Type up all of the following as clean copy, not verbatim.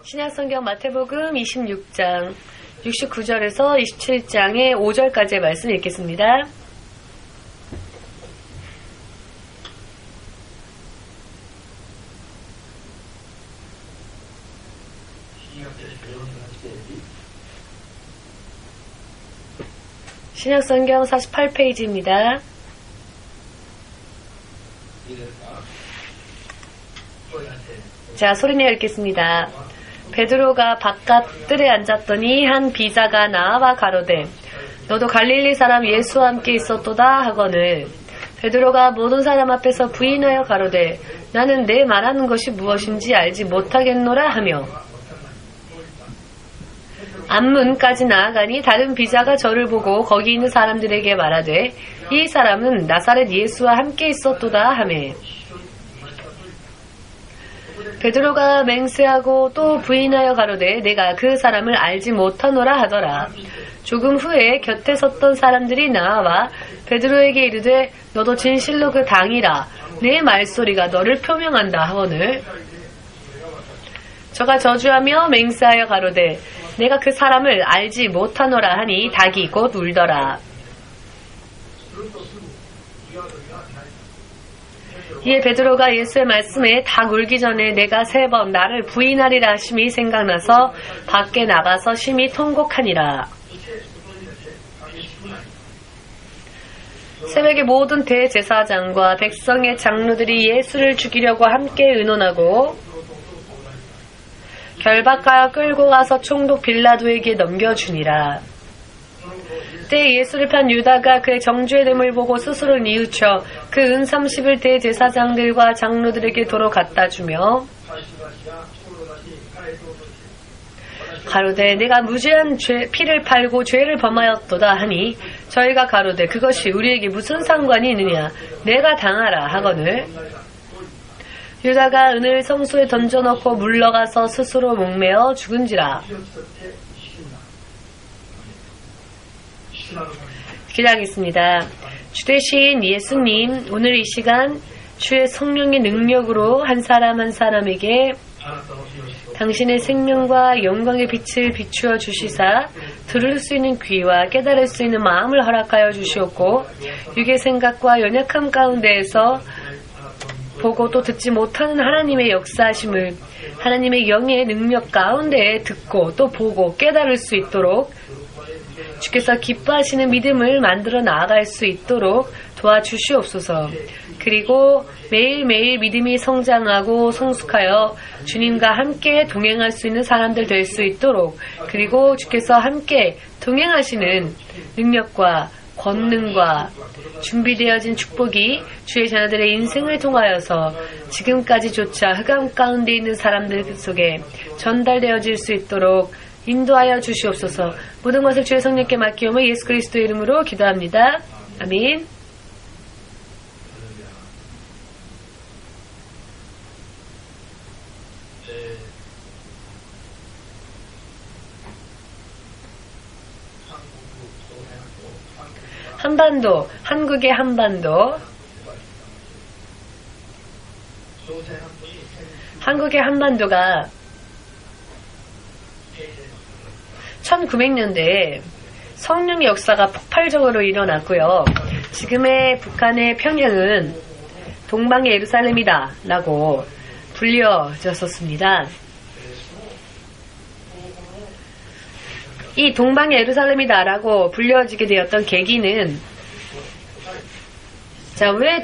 신약성경 마태복음 26장 69절에서 27장의 5절까지의 말씀 읽겠습니다. 신약성경 48페이지입니다. 자, 소리내어 읽겠습니다. 베드로가 바깥 뜰에 앉았더니 한 비자가 나와 가로되 너도 갈릴리 사람 예수와 함께 있었도다 하거늘 베드로가 모든 사람 앞에서 부인하여 가로되 나는 내 말하는 것이 무엇인지 알지 못하겠노라 하며 앞문까지 나아가니 다른 비자가 저를 보고 거기 있는 사람들에게 말하되 이 사람은 나사렛 예수와 함께 있었도다 하매 베드로가 맹세하고 또 부인하여 가로되 내가 그 사람을 알지 못하노라 하더라. 조금 후에 곁에 섰던 사람들이 나와 베드로에게 이르되 너도 진실로 그 당이라 내 말소리가 너를 표명한다 하거늘 저가 저주하며 맹세하여 가로되 내가 그 사람을 알지 못하노라 하니 닭이 곧 울더라. 이에 베드로가 예수의 말씀에 닭 울기 전에 내가 3번 나를 부인하리라 하심이 생각나서 밖에 나가서 심히 통곡하니라. 새벽에 모든 대제사장과 백성의 장로들이 예수를 죽이려고 함께 의논하고 결박하여 끌고 가서 총독 빌라도에게 넘겨주니라. 그때 예수를 판 유다가 그의 정죄의 됨을 보고 스스로 뉘우쳐 그 은 30을 대제사장들과 장로들에게 도로 갖다 주며 가로되 내가 무죄한 피를 팔고 죄를 범하였도다 하니 저희가 가로되 그것이 우리에게 무슨 상관이 있느냐 내가 당하라 하거늘 유다가 은을 성소에 던져넣고 물러가서 스스로 목매어 죽은지라. 기도하겠습니다. 주되신 예수님, 오늘 이 시간 주의 성령의 능력으로 한 사람 한 사람에게 당신의 생명과 영광의 빛을 비추어 주시사 들을 수 있는 귀와 깨달을 수 있는 마음을 허락하여 주시옵고 육의 생각과 연약함 가운데에서 보고 또 듣지 못하는 하나님의 역사하심을 하나님의 영의 능력 가운데 듣고 또 보고 깨달을 수 있도록 주께서 기뻐하시는 믿음을 만들어 나아갈 수 있도록 도와주시옵소서. 그리고 매일매일 믿음이 성장하고 성숙하여 주님과 함께 동행할 수 있는 사람들 될 수 있도록 그리고 주께서 함께 동행하시는 능력과 권능과 준비되어진 축복이 주의 자녀들의 인생을 통하여서 지금까지조차 흑암 가운데 있는 사람들 속에 전달되어질 수 있도록 인도하여 주시옵소서. 모든 것을 주의 성령께 맡기오며 예수 그리스도의 이름으로 기도합니다. 아멘. 한반도, 한국의 한반도. 한국의 한반도가 1900년대에 성령의 역사가 폭발적으로 일어났고요. 지금의 북한의 평양은 동방의 예루살렘이다 라고 불려졌었습니다. 이 동방의 예루살렘이다 라고 불려지게 되었던 계기는 자, 왜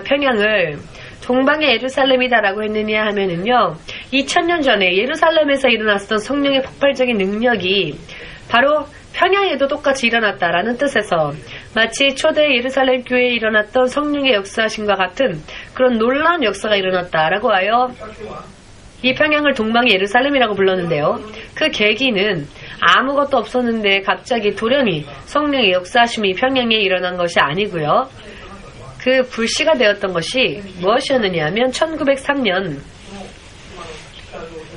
평양을 동방의 예루살렘이다라고 했느냐 하면은요, 2000년 전에 예루살렘에서 일어났던 성령의 폭발적인 능력이 바로 평양에도 똑같이 일어났다라는 뜻에서 마치 초대 예루살렘 교회에 일어났던 성령의 역사하심과 같은 그런 놀라운 역사가 일어났다라고 하여 이 평양을 동방의 예루살렘이라고 불렀는데요. 그 계기는 아무것도 없었는데 갑자기 돌연히 성령의 역사하심이 평양에 일어난 것이 아니고요. 그 불씨가 되었던 것이 무엇이었느냐 하면 1903년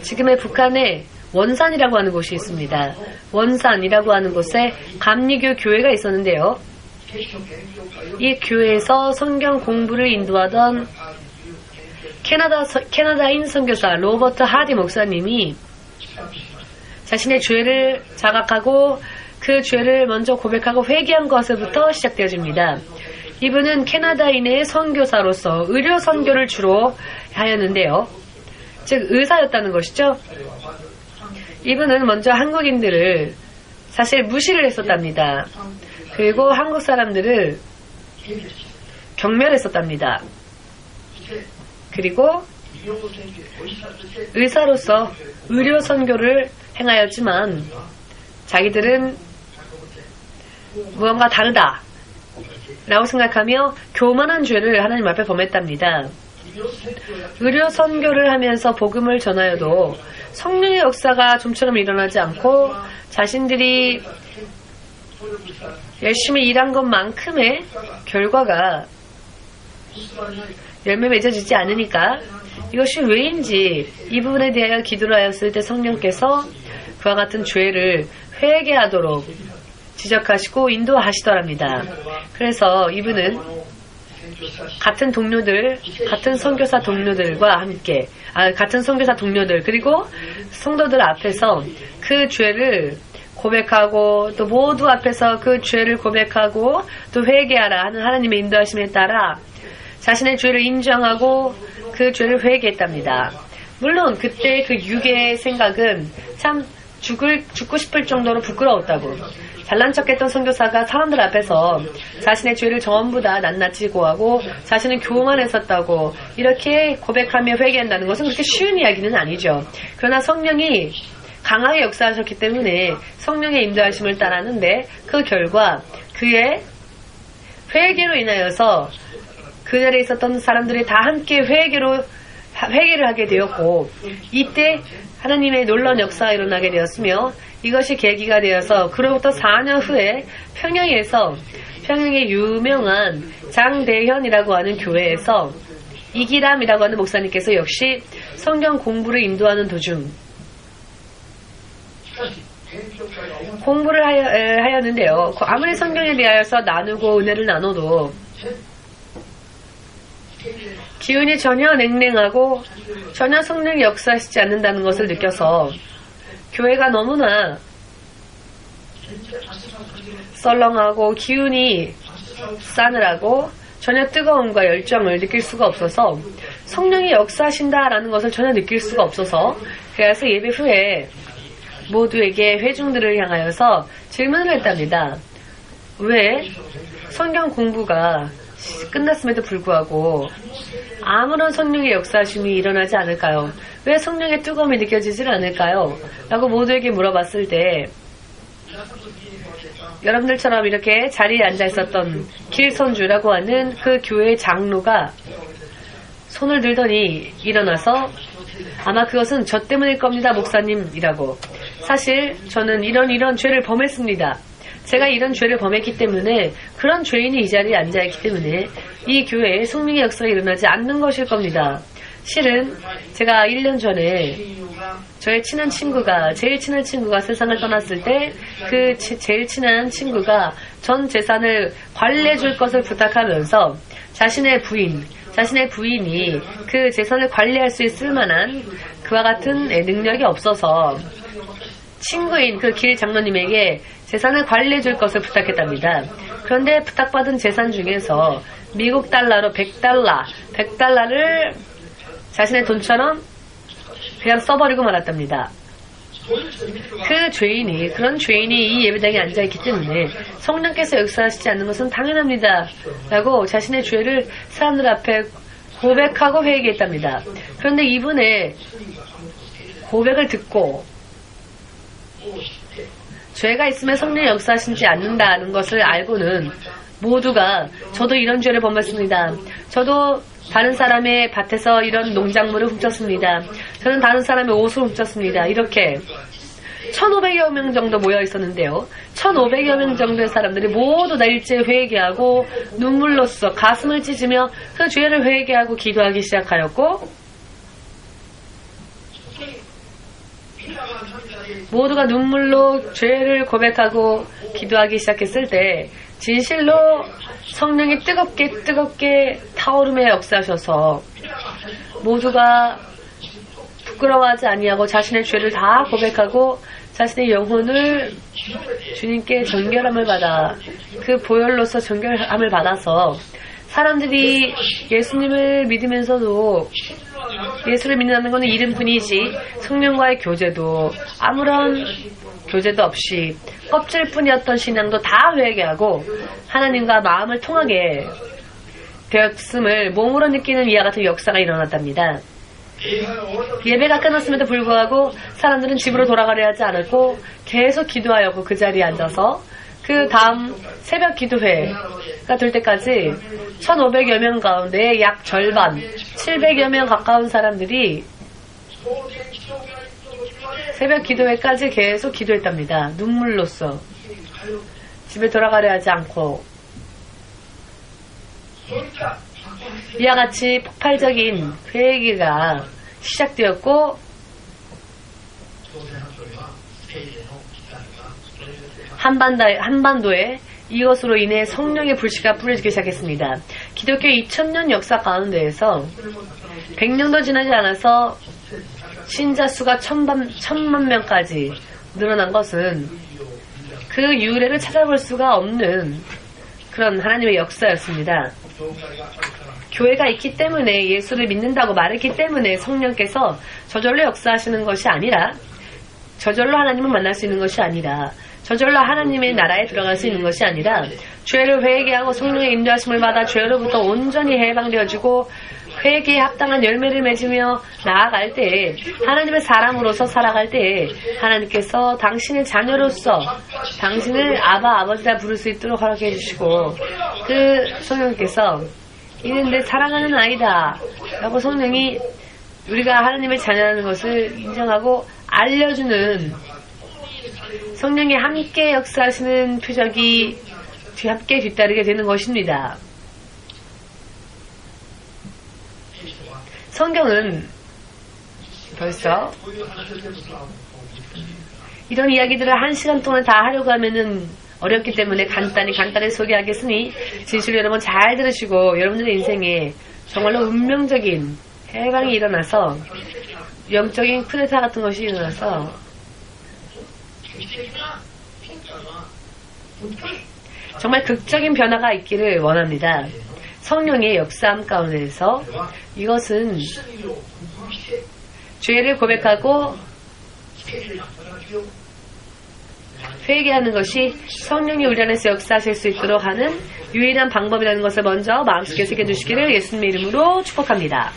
지금의 북한의 원산이라고 하는 곳이 있습니다. 원산이라고 하는 곳에 감리교 교회가 있었는데요. 이 교회에서 성경 공부를 인도하던 캐나다인 선교사 로버트 하디 목사님이 자신의 죄를 자각하고 그 죄를 먼저 고백하고 회개한 것부터 시작되어집니다. 이분은 캐나다인의 선교사로서 의료 선교를 주로 하였는데요. 즉 의사였다는 것이죠. 이분은 먼저 한국인들을 사실 무시를 했었답니다. 그리고 한국 사람들을 경멸했었답니다. 그리고 의사로서 의료 선교를 행하였지만 자기들은 무언가 다르다 라고 생각하며 교만한 죄를 하나님 앞에 범했답니다. 의료 선교를 하면서 복음을 전하여도 성령의 역사가 좀처럼 일어나지 않고 자신들이 열심히 일한 것만큼의 결과가 열매 맺어지지 않으니까 이것이 왜인지 이 부분에 대하여 기도를 하였을 때 성령께서 그와 같은 죄를 회개하도록 지적하시고 인도하시더랍니다. 그래서 이분은 같은 동료들, 같은 선교사 동료들과 함께 같은 선교사 동료들 그리고 성도들 앞에서 그 죄를 고백하고 또 모두 앞에서 그 죄를 고백하고 또 회개하라 하는 하나님의 인도하심에 따라 자신의 죄를 인정하고 그 죄를 회개했답니다. 물론 그때 그 육의 생각은 참 죽고 싶을 정도로 부끄러웠다고. 잘난 척했던 선교사가 사람들 앞에서 자신의 죄를 전부 다 낱낱이 고하고 자신은 교만했었다고 이렇게 고백하며 회개한다는 것은 그렇게 쉬운 이야기는 아니죠. 그러나 성령이 강하게 역사하셨기 때문에 성령의 인도하심을 따랐는데 그 결과 그의 회개로 인하여서 그 자리에 있었던 사람들이 다 함께 회개를 하게 되었고 이때 하나님의 놀라운 역사가 일어나게 되었으며 이것이 계기가 되어서 그로부터 4년 후에 평양의 유명한 장대현이라고 하는 교회에서 이기람이라고 하는 목사님께서 역시 성경 공부를 인도하는 도중 공부를 하였는데요. 아무리 성경에 대하여서 나누고 은혜를 나눠도 기운이 전혀 냉랭하고 전혀 성령이 역사하시지 않는다는 것을 느껴서 교회가 너무나 썰렁하고 기운이 싸늘하고 전혀 뜨거움과 열정을 느낄 수가 없어서 성령이 역사하신다라는 것을 전혀 느낄 수가 없어서 그래서 예배 후에 모두에게 회중들을 향하여서 질문을 했답니다. 왜 성경 공부가 끝났음에도 불구하고 아무런 성령의 역사심이 일어나지 않을까요? 왜 성령의 뜨거움이 느껴지질 않을까요? 라고 모두에게 물어봤을 때 여러분들처럼 이렇게 자리에 앉아 있었던 길선주라고 하는 그 교회의 장로가 손을 들더니 일어나서 아마 그것은 저 때문일 겁니다, 목사님이라고. 사실 저는 이런 죄를 범했습니다. 제가 이런 죄를 범했기 때문에 그런 죄인이 이 자리에 앉아있기 때문에 이 교회에 성령의 역사가 일어나지 않는 것일 겁니다. 실은 제가 1년 전에 저의 제일 친한 친구가 세상을 떠났을 때 그 제일 친한 친구가 전 재산을 관리해 줄 것을 부탁하면서 자신의 부인이 그 재산을 관리할 수 있을 만한 그와 같은 능력이 없어서 친구인 그 길 장로님에게 재산을 관리해 줄 것을 부탁했답니다. 그런데 부탁받은 재산 중에서 미국 달러로 100달러를 자신의 돈처럼 그냥 써버리고 말았답니다. 그런 죄인이 이 예배당에 앉아있기 때문에 성령께서 역사하시지 않는 것은 당연합니다. 라고 자신의 죄를 사람들 앞에 고백하고 회개했답니다. 그런데 이분의 고백을 듣고 죄가 있으면 성령이 역사하시지 않는다는 것을 알고는 모두가 저도 이런 죄를 범했습니다. 저도 다른 사람의 밭에서 이런 농작물을 훔쳤습니다. 저는 다른 사람의 옷을 훔쳤습니다. 이렇게 1,500여 명 정도 모여 있었는데요. 1,500여 명 정도의 사람들이 모두 다 일제히 회개하고 눈물로써 가슴을 찢으며 그 죄를 회개하고 기도하기 시작하였고 모두가 눈물로 죄를 고백하고 기도하기 시작했을 때 진실로 성령이 뜨겁게 타오르며 역사하셔서 모두가 부끄러워하지 아니하고 자신의 죄를 다 고백하고 자신의 영혼을 주님께 정결함을 받아 그 보혈로서 정결함을 받아서 사람들이 예수님을 믿으면서도 예수를 믿는다는 것은 이름뿐이지 성령과의 교제도 아무런 교제도 없이 껍질뿐이었던 신앙도 다 회개하고 하나님과 마음을 통하게 되었음을 몸으로 느끼는 이와 같은 역사가 일어났답니다. 예배가 끝났음에도 불구하고 사람들은 집으로 돌아가려 하지 않았고 계속 기도하였고 그 자리에 앉아서 그 다음 새벽 기도회가 될 때까지 1,500여 명 가운데 약 절반 700여 명 가까운 사람들이 새벽 기도회까지 계속 기도했답니다. 눈물로써 집에 돌아가려 하지 않고 이와 같이 폭발적인 회개가 시작되었고 한반도에 이것으로 인해 성령의 불씨가 뿌려지기 시작했습니다. 기독교 2000년 역사 가운데에서 100년도 지나지 않아서 신자 수가 1000만 명까지 늘어난 것은 그 유래를 찾아볼 수가 없는 그런 하나님의 역사였습니다. 교회가 있기 때문에 예수를 믿는다고 말했기 때문에 성령께서 저절로 역사하시는 것이 아니라 저절로 하나님을 만날 수 있는 것이 아니라 저절로 하나님의 나라에 들어갈 수 있는 것이 아니라 죄를 회개하고 성령의 인도하심을 받아 죄로부터 온전히 해방되어지고 회개에 합당한 열매를 맺으며 나아갈 때에 하나님의 사람으로서 살아갈 때에 하나님께서 당신의 자녀로서 당신을 아바 아버지라 부를 수 있도록 허락해 주시고 그 성령께서 이는 내 사랑하는 아이다 라고 성령이 우리가 하나님의 자녀라는 것을 인정하고 알려주는 성령이 함께 역사하시는 표적이 함께 뒤따르게 되는 것입니다. 성경은 벌써 이런 이야기들을 1시간 동안 다 하려고 하면은 어렵기 때문에 간단히 소개하겠으니 진실 여러분 잘 들으시고 여러분들의 인생에 정말로 운명적인 해방이 일어나서 영적인 쿠데타 같은 것이 일어나서 정말 극적인 변화가 있기를 원합니다. 성령의 역사함 가운데서 이것은 죄를 고백하고 회개하는 것이 성령이 우리 안에서 역사하실 수 있도록 하는 유일한 방법이라는 것을 먼저 마음속에 새겨두시기를 예수님의 이름으로 축복합니다.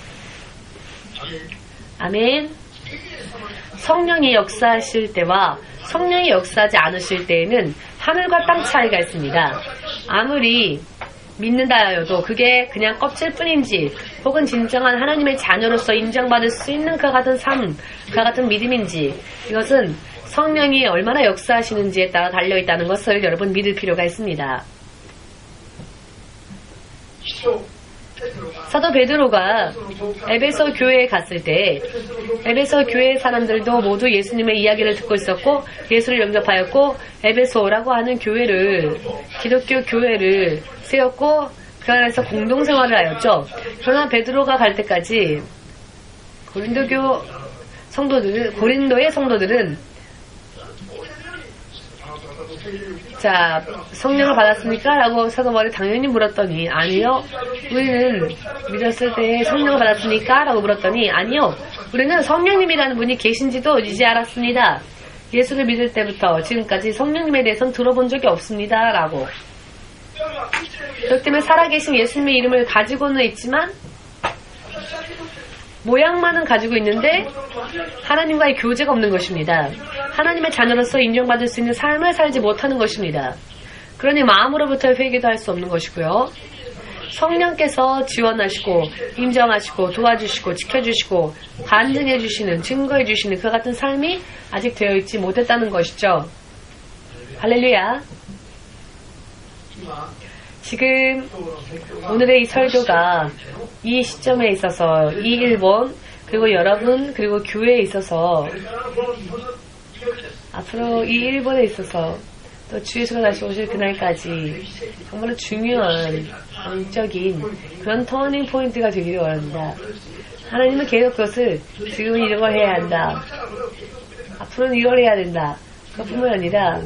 아멘. 성령이 역사하실 때와 성령이 역사하지 않으실 때에는 하늘과 땅 차이가 있습니다. 아무리 믿는다 하여도 그게 그냥 껍질뿐인지 혹은 진정한 하나님의 자녀로서 인정받을 수 있는 그와 같은 삶, 그와 같은 믿음인지 이것은 성령이 얼마나 역사하시는지에 따라 달려있다는 것을 여러분 믿을 필요가 있습니다. 사도 베드로가 에베소 교회에 갔을 때 에베소 교회 사람들도 모두 예수님의 이야기를 듣고 있었고 예수를 영접하였고 에베소라고 하는 교회를 기독교 교회를 세웠고 그 안에서 공동생활을 하였죠. 그러나 베드로가 갈 때까지 고린도의 성도들은 자, 성령을 받았습니까? 라고 사도 바울이 당연히 물었더니 아니요. 우리는 믿었을 때 성령을 받았습니까? 라고 물었더니 아니요. 우리는 성령님이라는 분이 계신지도 이제 알았습니다. 예수를 믿을 때부터 지금까지 성령님에 대해서는 들어본 적이 없습니다. 라고. 그렇기 때문에 살아계신 예수님의 이름을 가지고는 있지만 모양만은 가지고 있는데 하나님과의 교제가 없는 것입니다. 하나님의 자녀로서 인정받을 수 있는 삶을 살지 못하는 것입니다. 그러니 마음으로부터 회개도 할 수 없는 것이고요. 성령께서 지원하시고 인정하시고 도와주시고 지켜주시고 간증해주시는 증거해주시는 그 같은 삶이 아직 되어있지 못했다는 것이죠. 할렐루야. 지금 오늘의 이 설교가 이 시점에 있어서 이 일본 그리고 여러분 그리고 교회에 있어서 앞으로 이 일본에 있어서 또 주 예수가 다시 오실 그날까지 정말로 중요한 영적인 그런 터닝 포인트가 되기를 원합니다. 하나님은 계속 그것을 지금은 이런 걸 해야 한다. 앞으로는 이걸 해야 된다. 그것뿐만 아니라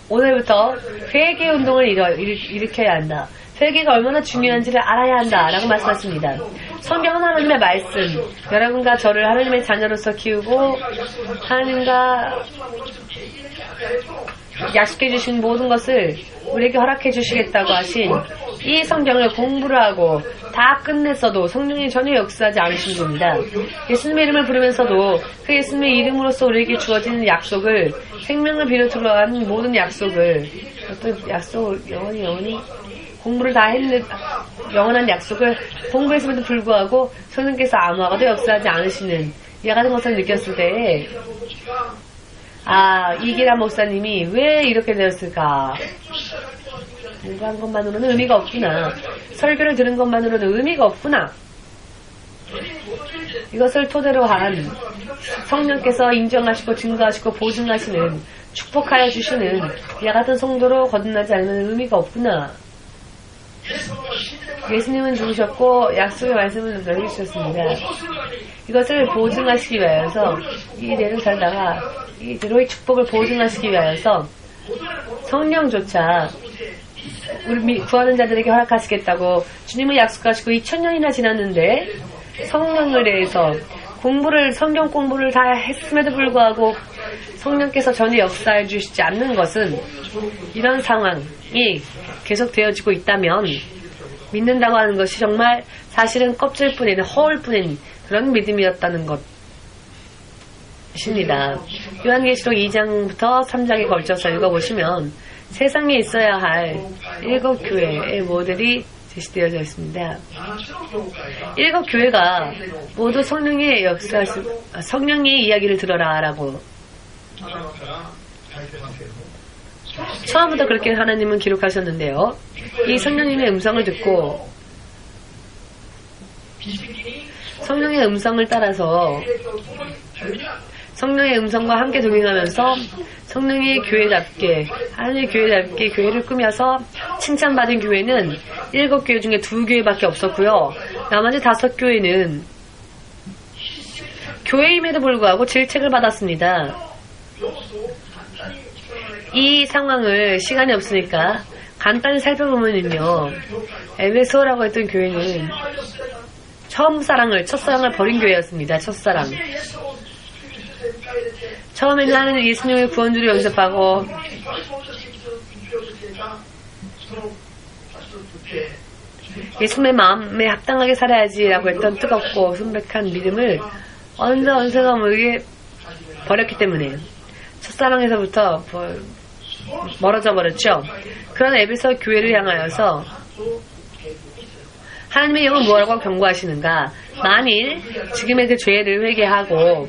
오늘부터 회개 운동을 일으켜야 한다. 회개가 얼마나 중요한지를 알아야 한다 라고 말씀하십니다. 성경은 하나님의 말씀, 여러분과 저를 하나님의 자녀로서 키우고 하나님과 약속해 주신 모든 것을 우리에게 허락해 주시겠다고 하신 이 성경을 공부를 하고 다 끝냈어도 성령이 전혀 역사하지 않으신 겁니다. 예수님의 이름을 부르면서도 그 예수님의 이름으로서 우리에게 주어지는 약속을, 생명을 비롯으로 한 모든 약속을, 어떤 약속을 영원히 공부를 다 했는데 영원한 약속을 공부했음에도 불구하고 성령께서 아무하고도 역사하지 않으시는 이와 같은 것을 느꼈을 때, 이기란 목사님이 왜 이렇게 되었을까? 공부한 것만으로는 의미가 없구나. 설교를 들은 것만으로는 의미가 없구나. 이것을 토대로 한 성령께서 인정하시고 증거하시고 보증하시는, 축복하여 주시는 이와 같은 성도로 거듭나지 않으면 의미가 없구나. 예수님은 죽으셨고 약속의 말씀을 남겨주셨습니다. 이것을 보증하시기 위하여서 이대로 살다가 이대로의 축복을 보증하시기 위하여서 성령조차 우리 구하는 자들에게 허락하시겠다고 주님은 약속하시고 2000년이나 지났는데 성령에 대해서 성경 공부를 다 했음에도 불구하고 성령께서 전혀 역사해 주시지 않는 것은, 이런 상황이 계속되어지고 있다면 믿는다고 하는 것이 정말 사실은 껍질뿐인, 허울뿐인 그런 믿음이었다는 것입니다. 요한계시록 2장부터 3장에 걸쳐서 읽어보시면 세상에 있어야 할 7교회의 모델이 제시되어져 있습니다. 7교회가 모두 성령의 성령의 이야기를 들어라 라고 처음부터 그렇게 하나님은 기록하셨는데요. 이 성령님의 음성을 듣고 성령의 음성을 따라서 성령의 음성과 함께 동행하면서 성령의 교회답게, 하나님의 교회답게 교회를 꾸며서 칭찬받은 교회는 7교회 중에 2교회밖에 없었고요. 나머지 5교회는 교회임에도 불구하고 질책을 받았습니다. 이 상황을 시간이 없으니까 간단히 살펴보면요. 에베소라고 했던 교회는 첫사랑을 버린 교회였습니다. 첫사랑. 처음에는 하나님 예수님의 구원주를 영접하고 예수님의 마음에 합당하게 살아야지라고 했던 뜨겁고 순백한 믿음을 언제가 모르게 버렸기 때문에 첫사랑에서부터 멀어져 버렸죠. 그런 에베소 교회를 향하여서 하나님의 영은 뭐라고 경고하시는가? 만일 지금의 그 죄를 회개하고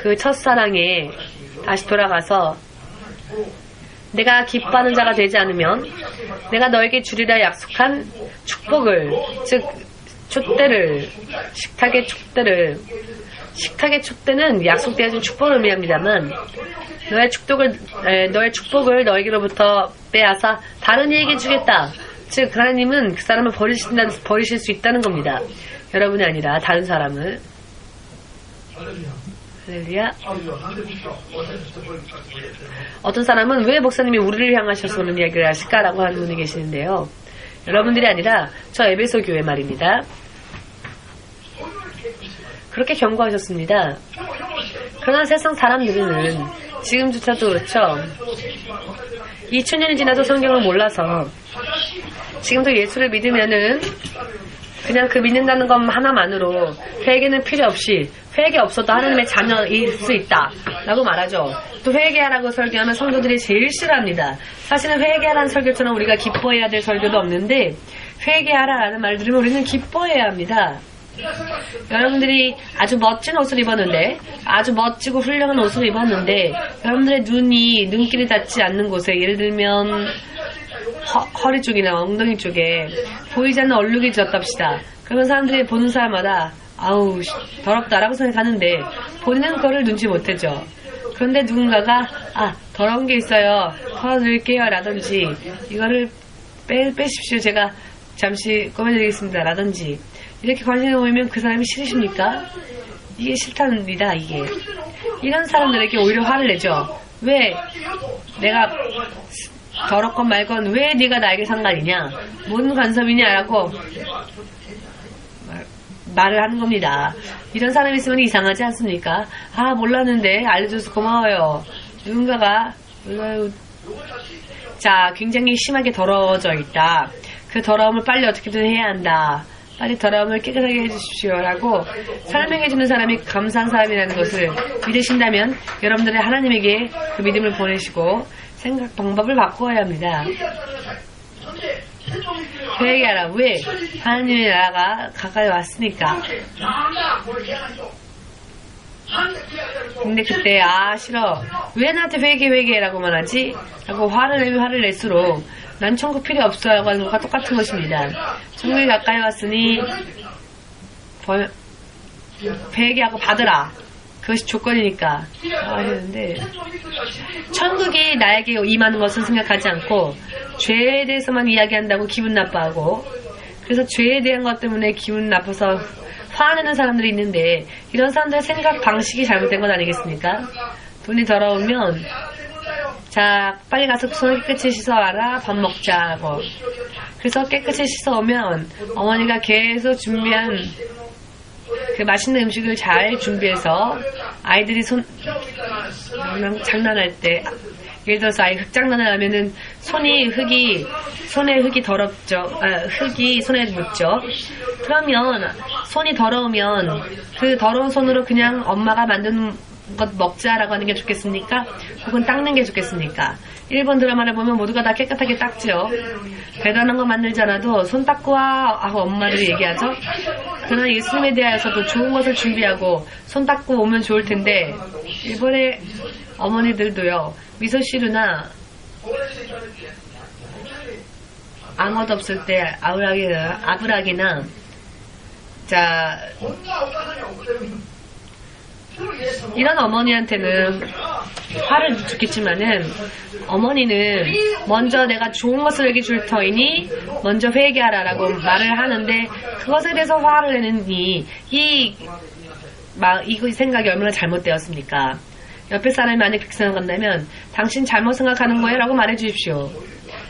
그 첫사랑에 다시 돌아가서 내가 기뻐하는 자가 되지 않으면 내가 너에게 주리라 약속한 축복을, 즉 촛대를, 식탁의 촛대는 약속되어진 축복을 의미합니다만 너의 축복을 너에게로부터 빼앗아 다른 이에게 주겠다. 즉 하나님은 그 사람을 버리실 수 있다는 겁니다. 여러분이 아니라 다른 사람을. 할렐루야. 어떤 사람은 왜 목사님이 우리를 향하셔서 그런 이야기를 하실까라고 하는 분이 계시는데요. 여러분들이 아니라 저 에베소 교회 말입니다. 그렇게 경고하셨습니다. 그러나 세상 사람들은 지금조차도 그렇죠. 2000년이 지나도 성경을 몰라서 지금도 예수를 믿으면은 그냥 그 믿는다는 것 하나만으로 회개는 필요 없이, 회개 없어도 하나님의 자녀일 수 있다 라고 말하죠. 또 회개하라고 설교하면 성도들이 제일 싫어합니다. 사실은 회개하라는 설교처럼 우리가 기뻐해야 될 설교도 없는데 회개하라라는 말 들으면 우리는 기뻐해야 합니다. 여러분들이 아주 멋진 옷을 입었는데, 아주 멋지고 훌륭한 옷을 입었는데 여러분들의 눈길이 닿지 않는 곳에, 예를 들면 허리 쪽이나 엉덩이 쪽에 보이지 않는 얼룩이 졌답시다. 그러면 사람들이 보는 사람마다 아우 더럽다라고 생각하는데 본인은 그거를 눈치 못하죠. 그런데 누군가가 더러운 게 있어요. 털어드릴게요. 라든지 이거를 빼십시오. 제가 잠시 꺼내드리겠습니다. 라든지 이렇게 관심을 보이면 그 사람이 싫으십니까? 이게 싫답니다. 이게 이런 사람들에게 오히려 화를 내죠. 왜 내가 더럽건 말건 왜 네가 나에게 상관이냐, 뭔 간섭이냐라고 말을 하는 겁니다. 이런 사람이 있으면 이상하지 않습니까? 몰랐는데 알려줘서 고마워요. 누군가가 굉장히 심하게 더러워져 있다. 그 더러움을 빨리 어떻게든 해야 한다. 빨리 더러움을 깨끗하게 해주십시오 라고 설명해주는 사람이 감사한 사람이라는 것을 믿으신다면 여러분들의 하나님에게 그 믿음을 보내시고 생각 방법을 바꾸어야 합니다. 회개하라. 왜? 하나님의 나라가 가까이 왔으니까. 근데 그때 싫어. 왜 나한테 회개라고만 하지? 라고 화를 낼수록 난 천국 필요 없어요 하는 것과 똑같은 것입니다. 천국이 가까이 왔으니 회개하고 받으라. 그것이 조건이니까. 했는데 천국이 나에게 임하는 것은 생각하지 않고 죄에 대해서만 이야기한다고 기분 나빠하고, 그래서 죄에 대한 것 때문에 기분 나빠서 화내는 사람들이 있는데 이런 사람들의 생각 방식이 잘못된 것 아니겠습니까? 돈이 더러우면 빨리 가서 손을 깨끗이 씻어와라. 밥 먹자고. 그래서 깨끗이 씻어오면 어머니가 계속 준비한 그 맛있는 음식을 잘 준비해서 아이들이 장난할 때, 예를 들어서 아이 흙장난을 하면은 손에 흙이 더럽죠. 흙이 손에 묻죠. 그러면 손이 더러우면 그 더러운 손으로 그냥 엄마가 만든 것 먹자라고 하는 게 좋겠습니까? 혹은 닦는 게 좋겠습니까? 일본 드라마를 보면 모두가 다 깨끗하게 닦죠. 대단한 거 만들지 않아도 손 닦고 와 하고 엄마들이 얘기하죠. 그러나 예수님에 대하여서도 좋은 것을 준비하고 손 닦고 오면 좋을 텐데 일본의 어머니들도요, 미소시루나 아무것도 없을 때 아브락이나 이런 어머니한테는 화를 주겠지만은 어머니는 먼저 내가 좋은 것을 얘기 줄 터이니 먼저 회개하라라고 말을 하는데 그것에 대해서 화를 내느니 이 생각이 얼마나 잘못되었습니까? 옆에 사람이 만약 그렇게 생각한다면 당신 잘못 생각하는 거예요 라고 말해 주십시오.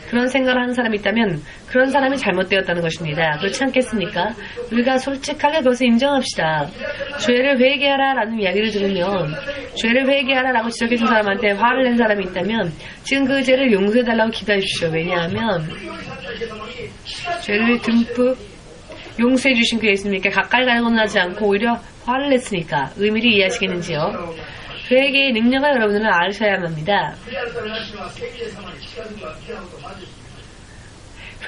그런 생각을 하는 사람이 있다면 그런 사람이 잘못되었다는 것입니다. 그렇지 않겠습니까? 우리가 솔직하게 그것을 인정합시다. 죄를 회개하라 라는 이야기를 들으면 죄를 회개하라 라고 지적해준 사람한테 화를 낸 사람이 있다면 지금 그 죄를 용서해달라고 기도하십시오. 왜냐하면 죄를 듬뿍 용서해 주신 그 예수님께 가까이 가는 건 하지 않고 오히려 화를 냈으니까. 의미를 이해하시겠는지요? 그에게의 능력을 여러분들은 아셔야만 합니다.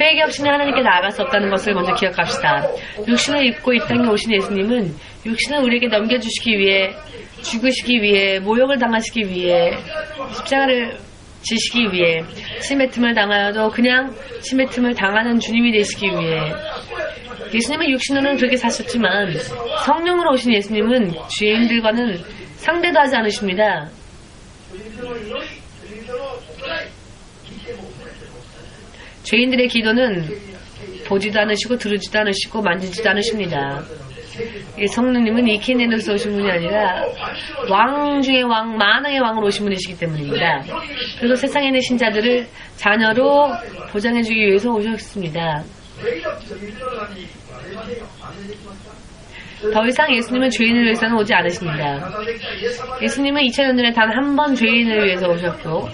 회개 없이는 하나님께 나아갈 수 없다는 것을 먼저 기억합시다. 육신을 입고 이 땅에 오신 예수님은 육신을 우리에게 넘겨주시기 위해, 죽으시기 위해, 모욕을 당하시기 위해, 십자가를 지시기 위해, 침뱉음을 당하여도 그냥 침뱉음을 당하는 주님이 되시기 위해, 예수님은 육신으로는 그렇게 사셨지만 성령으로 오신 예수님은 죄인들과는 상대도 하지 않으십니다. 죄인들의 기도는 보지도 않으시고 들으지도 않으시고 만지지도 않으십니다. 성령님은 이케네로서 오신 분이 아니라 왕 중의 왕, 만왕의 왕으로 오신 분이시기 때문입니다. 그래서 세상에 있는 신자들을 자녀로 보장해주기 위해서 오셨습니다. 더 이상 예수님은 죄인을 위해서는 오지 않으십니다. 예수님은 2000년 전에 단 한 번 죄인을 위해서 오셨고,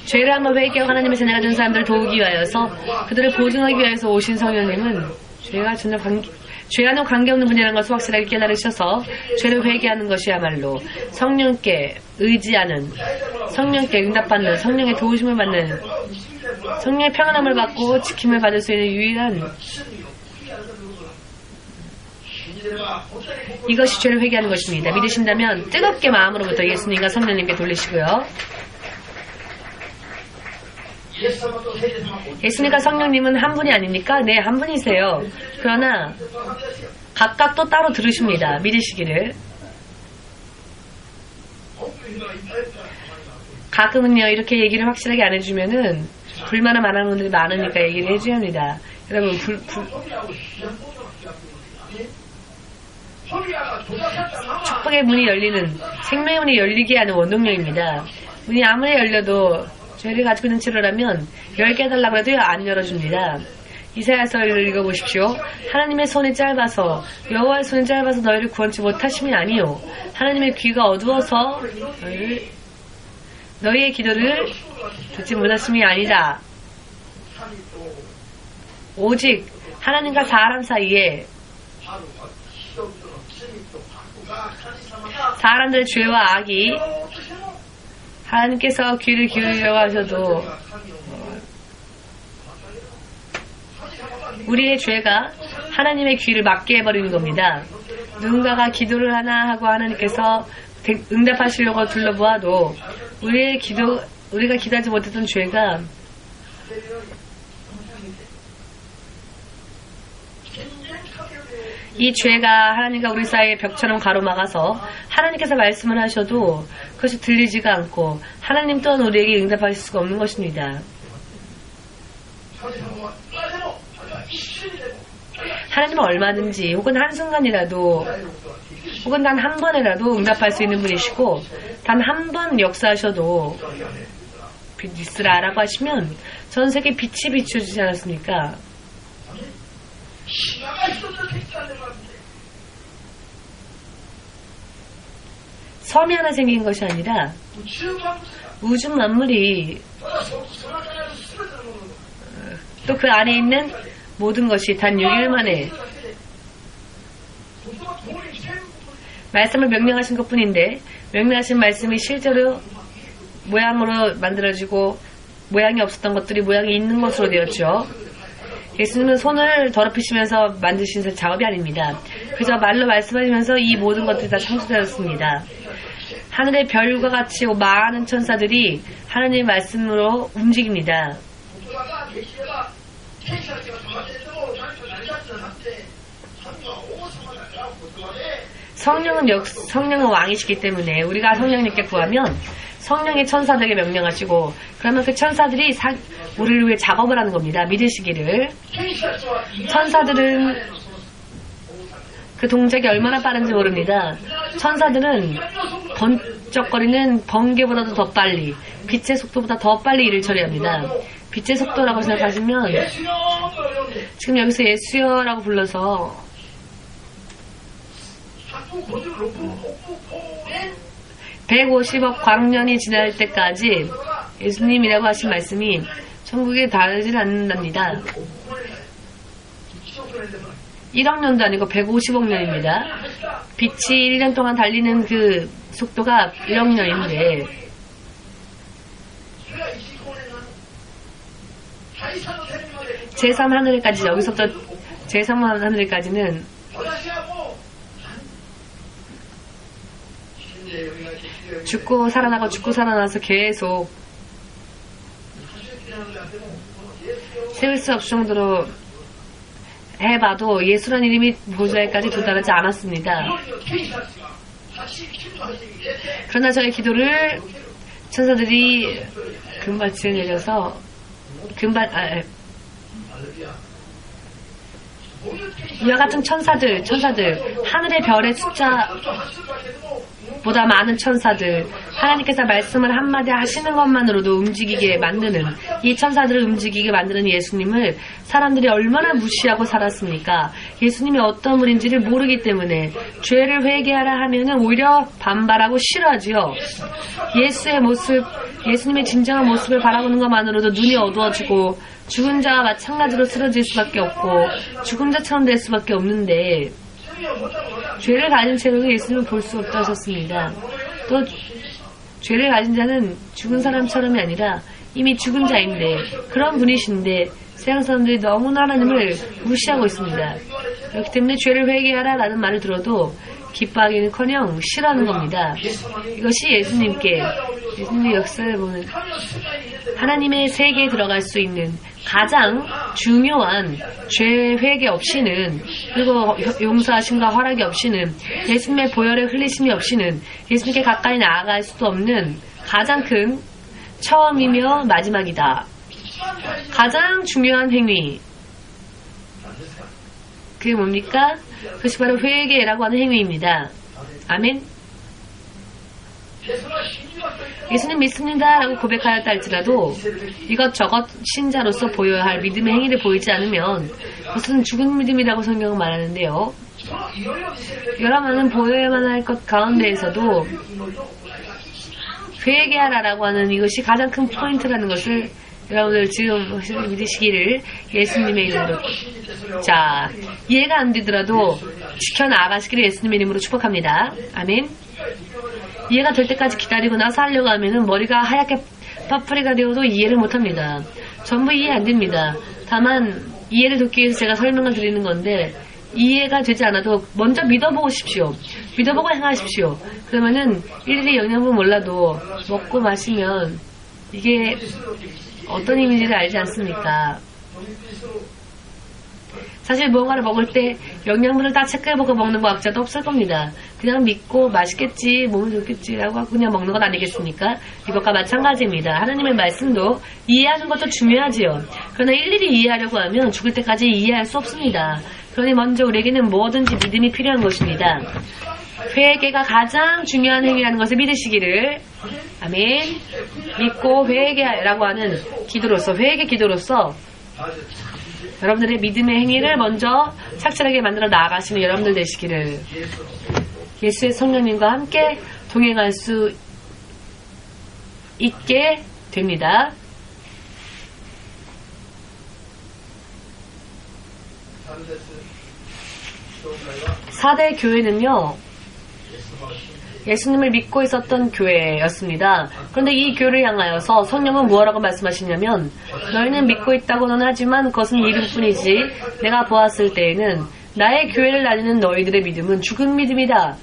죄를 한번 회개하고 하나님의 자녀가 된 사람들을 도우기 위하여서, 그들을 보증하기 위하여서 오신 성령님은 죄와는 관계없는 분이라는 것을 확실하게 깨달으셔서 죄를 회개하는 것이야말로 성령께 의지하는, 성령께 응답받는, 성령의 도우심을 받는, 성령의 평안함을 받고 지킴을 받을 수 있는 유일한, 이것이 죄를 회개하는 것입니다. 믿으신다면 뜨겁게 마음으로부터 예수님과 성령님께 돌리시고요. 예수님과 성령님은 한 분이 아닙니까? 네, 한 분이세요. 그러나 각각 또 따로 들으십니다. 믿으시기를. 가끔은요, 이렇게 얘기를 확실하게 안 해주면은, 불만을 말하는 분들이 많으니까 얘기를 해줘야 합니다. 여러분, 축복의 문이 열리는, 생명의 문이 열리게 하는 원동력입니다. 문이 아무리 열려도, 죄를 가지고 있는 채로라면, 열게 해달라고 해도 안 열어줍니다. 이사야서를 읽어보십시오. 하나님의 손이 짧아서, 여호와의 손이 짧아서 너희를 구원치 못하심이 아니요. 하나님의 귀가 어두워서 너희의 기도를 듣지 못하심이 아니다. 오직 하나님과 사람 사이에 사람들의 죄와 악이 하나님께서 귀를 기울이려고 하셔도 우리의 죄가 하나님의 귀를 막게 해버리는 겁니다. 누군가가 기도를 하나 하고 하나님께서 응답하시려고 둘러보아도 우리가 기도하지 못했던 죄가 이 죄가 하나님과 우리 사이의 벽처럼 가로막아서 하나님께서 말씀을 하셔도 그것이 들리지가 않고 하나님 또한 우리에게 응답하실 수가 없는 것입니다. 하나님은 얼마든지 혹은 한순간이라도 혹은 단 한 번이라도 응답할 수 있는 분이시고 단 한 번 역사하셔도 있으라라고 하시면 전 세계 빛이 비춰주지 않았습니까? 섬이 하나 생긴 것이 아니라 우주 만물이 또 그 안에 있는 모든 것이 단 6일 만에 말씀을 명령하신 것 뿐인데 명령하신 말씀이 실제로 모양으로 만들어지고 모양이 없었던 것들이 모양이 있는 것으로 되었죠. 예수님은 손을 더럽히시면서 만드신 작업이 아닙니다. 그저 말로 말씀하시면서 이 모든 것들이 다 창조되었습니다. 하늘의 별과 같이 많은 천사들이 하나님의 말씀으로 움직입니다. 성령은 왕이시기 때문에 우리가 성령님께 구하면 성령의 천사들에게 명령하시고 그러면 그 천사들이 우리를 위해 작업을 하는 겁니다. 믿으시기를. 천사들은 그 동작이 얼마나 빠른지 모릅니다. 천사들은 번쩍거리는 번개보다도 더 빨리, 빛의 속도보다 더 빨리 일을 처리합니다. 빛의 속도라고 생각하시면 지금 여기서 예수여라고 불러서 150억 광년이 지날 때까지 예수님이라고 하신 말씀이 천국에 닿지 않는답니다. 1억 년도 아니고 150억 년입니다. 빛이 1년 동안 달리는 그 속도가 1억 년인데 제3하늘에까지 여기서부터 제3하늘에까지는 죽고 살아나고 죽고 살아나서 계속 세울 수 없을 정도로 해봐도 예수란 이름이 보좌에까지 도달하지 않았습니다. 그러나 저의 기도를 천사들이 금밭을 내려서 이와 같은 천사들 하늘의 별의 숫자보다 많은 천사들 하나님께서 말씀을 한마디 하시는 것만으로도 움직이게 만드는 이 천사들을 움직이게 만드는 예수님을 사람들이 얼마나 무시하고 살았습니까? 예수님이 어떤 분인지를 모르기 때문에 죄를 회개하라 하면은 오히려 반발하고 싫어하지요. 예수의 모습, 예수님의 진정한 모습을 바라보는 것만으로도 눈이 어두워지고 죽은 자와 마찬가지로 쓰러질 수밖에 없고 죽은 자처럼 될 수밖에 없는데 죄를 가진 채로도 예수님을 볼 수 없다 하셨습니다. 또 죄를 가진 자는 죽은 사람처럼이 아니라 이미 죽은 자인데 그런 분이신데 세상 사람들이 너무나 하나님을 무시하고 있습니다. 그렇기 때문에 죄를 회개하라 라는 말을 들어도 기뻐하기는커녕 싫어하는 겁니다. 이것이 예수님의 역사를 보면 하나님의 세계에 들어갈 수 있는 가장 중요한 죄 회개 없이는 그리고 용서하심과 허락이 없이는 예수님의 보혈의 흘리심이 없이는 예수님께 가까이 나아갈 수도 없는 가장 큰 처음이며 마지막이다. 가장 중요한 행위. 그게 뭡니까? 그것이 바로 회개라고 하는 행위입니다. 아멘. 예수님 믿습니다 라고 고백하였다 할지라도 이것저것 신자로서 보여야 할 믿음의 행위를 보이지 않으면 그것은 죽은 믿음이라고 성경은 말하는데요. 여러 많은 보여야만 할 것 가운데에서도 회개하라라고 하는 이것이 가장 큰 포인트라는 것을 여러분들 지금 믿으시기를 예수님의 이름으로, 자, 이해가 안 되더라도 지켜나가시기를 예수님의 이름으로 축복합니다. 아멘. 이해가 될 때까지 기다리고 나서 하려고 하면은 머리가 하얗게 빠뿌리가 되어도 이해를 못합니다. 전부 이해 안 됩니다. 다만 이해를 돕기 위해서 제가 설명을 드리는 건데, 이해가 되지 않아도 먼저 믿어보십시오. 믿어보고 행하십시오. 그러면은 일일이 영양분 몰라도 먹고 마시면 이게 어떤 의미인지를 알지 않습니까? 사실 무언가를 먹을 때 영양분을 다 체크해보고 먹는 과학자도 없을 겁니다. 그냥 믿고 맛있겠지, 몸이 좋겠지라고 하고 그냥 먹는 건 아니겠습니까? 이것과 마찬가지입니다. 하나님의 말씀도 이해하는 것도 중요하지요. 그러나 일일이 이해하려고 하면 죽을 때까지 이해할 수 없습니다. 그러니 먼저 우리에게는 뭐든지 믿음이 필요한 것입니다. 회개가 가장 중요한 행위라는 것을 믿으시기를, 아멘. 믿고 회개라고 하는 기도로서, 회개 기도로서 여러분들의 믿음의 행위를 먼저 착실하게 만들어 나아가시는 여러분들 되시기를, 예수의 성령님과 함께 동행할 수 있게 됩니다. 사대 교회는요, 예수님을 믿고 있었던 교회였습니다. 그런데 이 교회를 향하여서 성령은 무엇라고 말씀하시냐면, 너희는 믿고 있다고는 하지만 그것은 이름뿐이지 내가 보았을 때에는 나의 교회를 다니는 너희들의 믿음은 죽은 믿음이다.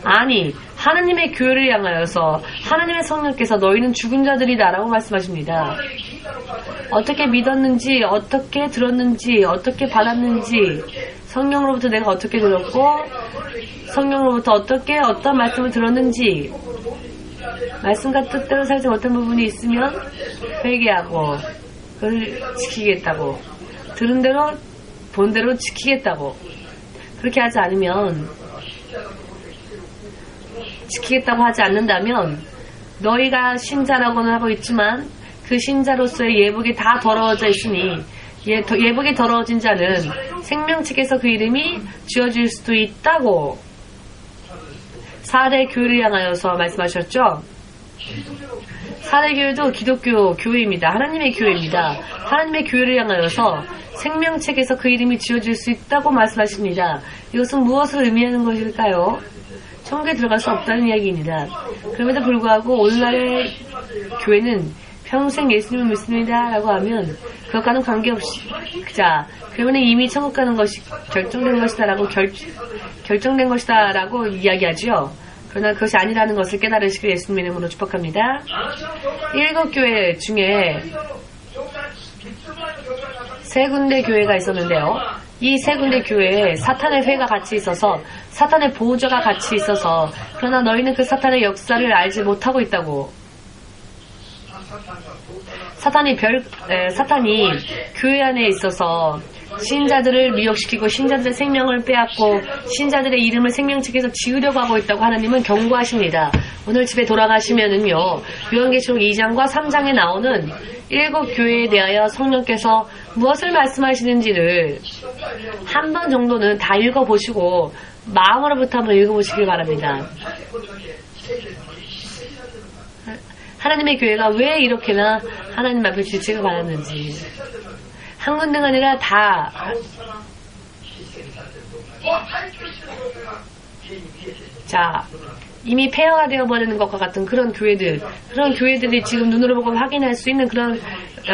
아니, 하나님의 교회를 향하여서 하나님의 성령께서 너희는 죽은 자들이다 라고 말씀하십니다. 어떻게 믿었는지, 어떻게 들었는지, 어떻게 받았는지, 성령으로부터 내가 어떻게 들었고 성령으로부터 어떻게 어떤 말씀을 들었는지, 말씀과 뜻대로 살지 못한 부분이 있으면 회개하고 그걸 지키겠다고, 들은 대로 본 대로 지키겠다고, 그렇게 하지 않으면, 지키겠다고 하지 않는다면 너희가 신자라고는 하고 있지만 그 신자로서의 예복이 다 더러워져 있으니 예복이 더러워진 자는 생명책에서 그 이름이 지워질 수도 있다고 사대 교회를 향하여서 말씀하셨죠. 사대 교회도 기독교 교회입니다. 하나님의 교회입니다. 하나님의 교회를 향하여서 생명책에서 그 이름이 지워질 수 있다고 말씀하십니다. 이것은 무엇을 의미하는 것일까요? 천국에 들어갈 수 없다는 이야기입니다. 그럼에도 불구하고 오늘날의 교회는 평생 예수님을 믿습니다 라고 하면 그것과는 관계없이, 자, 그러면 이미 천국 가는 것이 결정된 것이다 라고 결정된 것이다 라고 이야기하죠. 그러나 그것이 아니라는 것을 깨달으시길 예수님의 이름으로 축복합니다. 7교회 중에 3군데 교회가 있었는데요. 이 3군데 교회에 사탄의 회가 같이 있어서, 사탄의 보호자가 같이 있어서, 그러나 너희는 그 사탄의 역사를 알지 못하고 있다고. 사탄이 교회 안에 있어서 신자들을 미혹시키고 신자들의 생명을 빼앗고 신자들의 이름을 생명책에서 지우려고 하고 있다고 하나님은 경고하십니다. 오늘 집에 돌아가시면은요, 요한계시록 2장과 3장에 나오는 7교회에 대하여 성령께서 무엇을 말씀하시는지를 한 번 정도는 다 읽어보시고 마음으로부터 한번 읽어보시길 바랍니다. 하나님의 교회가 왜 이렇게나 하나님 앞에 질책을 받았는지, 한 군데가 아니라 다, 자, 이미 폐허가 되어버리는 것과 같은 그런 교회들이 지금 눈으로 보고 확인할 수 있는 그런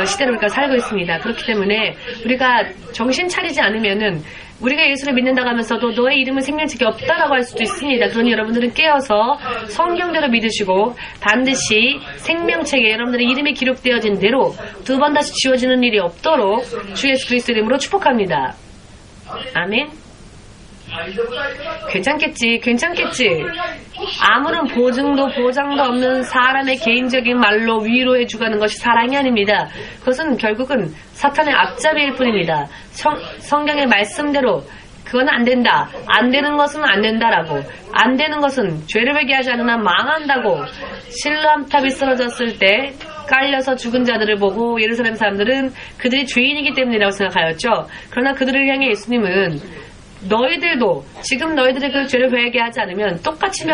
시대를 우리가 살고 있습니다. 그렇기 때문에 우리가 정신 차리지 않으면은 우리가 예수를 믿는다고 하면서도 너의 이름은 생명책에 없다라고 할 수도 있습니다. 그러니 여러분들은 깨어서 성경대로 믿으시고 반드시 생명책에 여러분들의 이름이 기록되어진 대로 2번 다시 지워지는 일이 없도록 주 예수 그리스도 이름으로 축복합니다. 아멘. 괜찮겠지, 괜찮겠지. 아무런 보장도 없는 사람의 개인적인 말로 위로해주고 하는 것이 사랑이 아닙니다. 그것은 결국은 사탄의 앞잡이일 뿐입니다. 성경의 말씀대로 그건 안 된다. 안 되는 것은 안 된다라고. 안 되는 것은 죄를 회개하지 않는 한 망한다고. 실로암탑이 쓰러졌을 때 깔려서 죽은 자들을 보고 예루살렘 사람들은 그들이 죄인이기 때문이라고 생각하였죠. 그러나 그들을 향해 예수님은 너희들도 지금 너희들이 그 죄를 회개하지 않으면 똑같이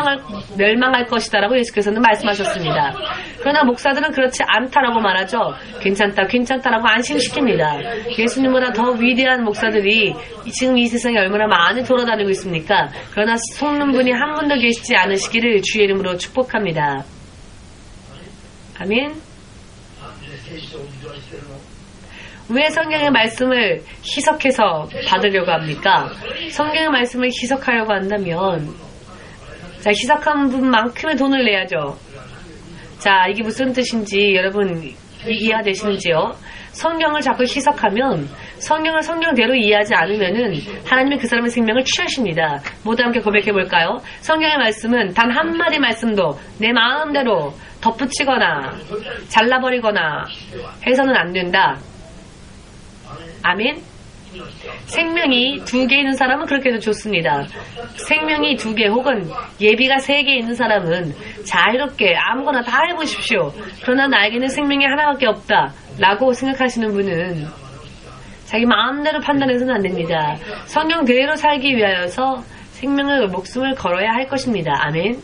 멸망할 것이다라고 예수께서는 말씀하셨습니다. 그러나 목사들은 그렇지 않다라고 말하죠. 괜찮다라고 안심시킵니다. 예수님보다 더 위대한 목사들이 지금 이 세상에 얼마나 많이 돌아다니고 있습니까? 그러나 속는 분이 한 분도 계시지 않으시기를 주의 이름으로 축복합니다. 아멘. 왜 성경의 말씀을 희석해서 받으려고 합니까? 성경의 말씀을 희석하려고 한다면, 자, 희석한 분만큼의 돈을 내야죠. 자, 이게 무슨 뜻인지 여러분 이해가 되시는지요? 성경을 자꾸 희석하면 성경을 성경대로 이해하지 않으면은 하나님이 그 사람의 생명을 취하십니다. 모두 함께 고백해 볼까요? 성경의 말씀은 단 한마디 말씀도 내 마음대로 덧붙이거나 잘라버리거나 해서는 안 된다. 아멘. 생명이 2개 있는 사람은 그렇게 해도 좋습니다. 생명이 2개 혹은 예비가 3개 있는 사람은 자유롭게 아무거나 다 해보십시오. 그러나 나에게는 생명이 하나밖에 없다 라고 생각하시는 분은 자기 마음대로 판단해서는 안 됩니다. 성경대로 살기 위하여서 생명을 목숨을 걸어야 할 것입니다. 아멘.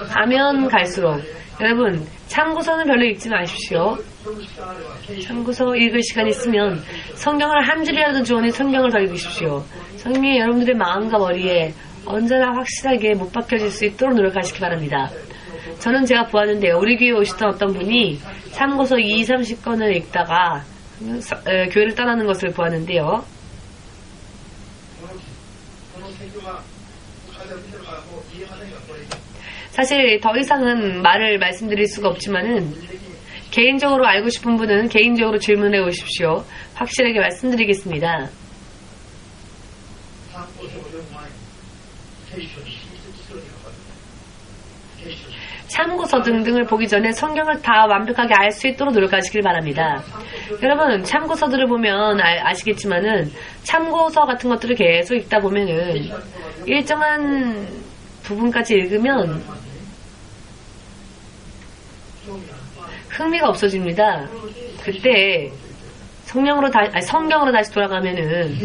가면 갈수록 여러분 참고서는 별로 읽지 마십시오. 참고서 읽을 시간 있으면 성경을 한 줄이라도 좋으니 성경을 더 읽으십시오. 성경이 여러분들의 마음과 머리에 언제나 확실하게 못 박혀질 수 있도록 노력하시기 바랍니다. 저는 제가 보았는데요. 우리 교회에 오시던 어떤 분이 참고서 20-30권을 읽다가 교회를 떠나는 것을 보았는데요. 사실 더 이상은 말을 말씀드릴 수가 없지만은 개인적으로 알고 싶은 분은 개인적으로 질문해 오십시오. 확실하게 말씀드리겠습니다. 참고서 등등을 보기 전에 성경을 다 완벽하게 알 수 있도록 노력하시길 바랍니다. 여러분 참고서들을 보면 아시겠지만은 참고서 같은 것들을 계속 읽다 보면은 일정한 부분까지 읽으면 흥미가 없어집니다. 그때 성경으로 다시 돌아가면은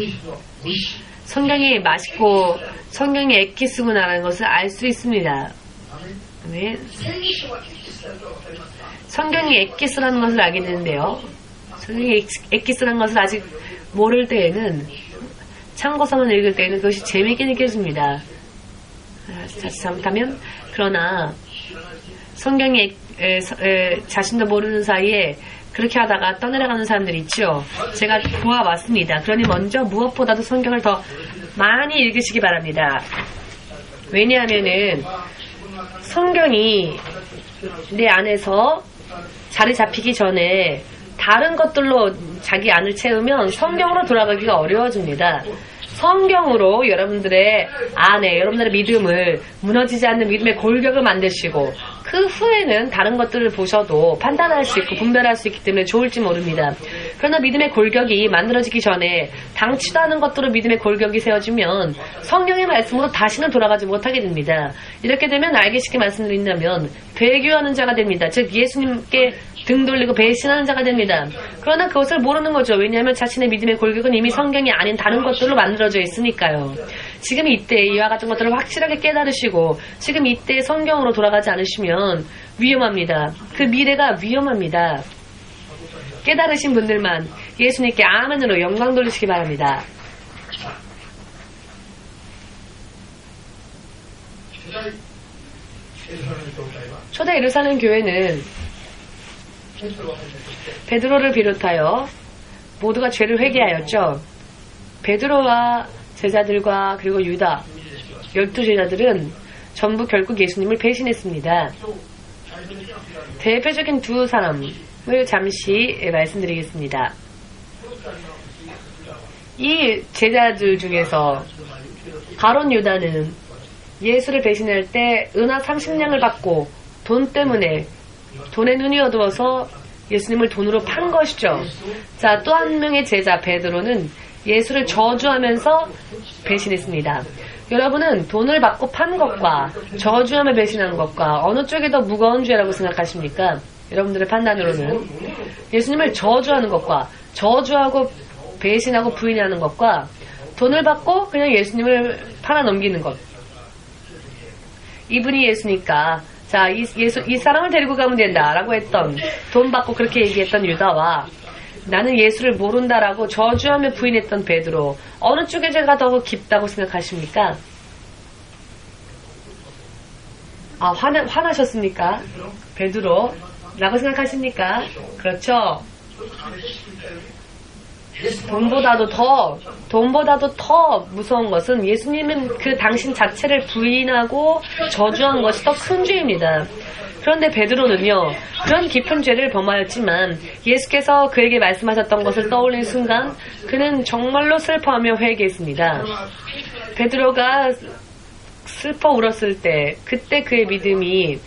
성경이 맛있고 성경이 엑기스구나라는 것을 알 수 있습니다. 네. 성경이 엑기스라는 것을 알게 되는데요. 성경이 엑기스라는 것을 아직 모를 때에는 참고서만 읽을 때에는 그것이 재미있게 느껴집니다. 잘못하면 그러나 성경이 자신도 모르는 사이에 그렇게 하다가 떠내려가는 사람들이 있죠. 제가 보아왔습니다. 그러니 먼저 무엇보다도 성경을 더 많이 읽으시기 바랍니다. 왜냐하면은 성경이 내 안에서 자리 잡히기 전에 다른 것들로 자기 안을 채우면 성경으로 돌아가기가 어려워집니다. 성경으로 여러분들의 안에 여러분들의 믿음을 무너지지 않는 믿음의 골격을 만드시고 그 후에는 다른 것들을 보셔도 판단할 수 있고 분별할 수 있기 때문에 좋을지 모릅니다. 그러나 믿음의 골격이 만들어지기 전에 당치도 않은 것들로 믿음의 골격이 세워지면 성경의 말씀으로 다시는 돌아가지 못하게 됩니다. 이렇게 되면 알기 쉽게 말씀드린다면 배교하는 자가 됩니다. 즉 예수님께 등 돌리고 배신하는 자가 됩니다. 그러나 그것을 모르는 거죠. 왜냐하면 자신의 믿음의 골격은 이미 성경이 아닌 다른 것들로 만들어져 있으니까요. 지금 이때 이와 같은 것들을 확실하게 깨달으시고 지금 이때 성경으로 돌아가지 않으시면 위험합니다. 그 미래가 위험합니다. 깨달으신 분들만 예수님께 아멘으로 영광 돌리시기 바랍니다. 초대 예루살렘 교회는 베드로를 비롯하여 모두가 죄를 회개하였죠. 베드로와 제자들과 그리고 유다 12제자들은 전부 결국 예수님을 배신했습니다. 대표적인 두 사람을 잠시 말씀드리겠습니다. 이 제자들 중에서 가룟 유다는 예수를 배신할 때 은하 30냥을 받고 돈 때문에 돈에 눈이 어두워서 예수님을 돈으로 판 것이죠. 자, 또 한 명의 제자 베드로는 예수를 저주하면서 배신했습니다. 여러분은 돈을 받고 판 것과 저주하며 배신한 것과 어느 쪽이 더 무거운 죄라고 생각하십니까? 여러분들의 판단으로는 예수님을 저주하는 것과 저주하고 배신하고 부인하는 것과 돈을 받고 그냥 예수님을 팔아 넘기는 것. 이분이 예수니까 자, 이 사람을 데리고 가면 된다라고 했던, 돈 받고 그렇게 얘기했던 유다와 나는 예수를 모른다라고 저주하며 부인했던 베드로, 어느 쪽의 죄가 더 깊다고 생각하십니까? 아, 화나셨습니까? 베드로 라고 생각하십니까? 그렇죠. 돈보다도 더 무서운 것은 예수님은 그 당신 자체를 부인하고 저주한 것이 더 큰 죄입니다. 그런데 베드로는요, 그런 깊은 죄를 범하였지만 예수께서 그에게 말씀하셨던 것을 떠올린 순간 그는 정말로 슬퍼하며 회개했습니다. 베드로가 슬퍼 울었을 때, 그때 그의 믿음이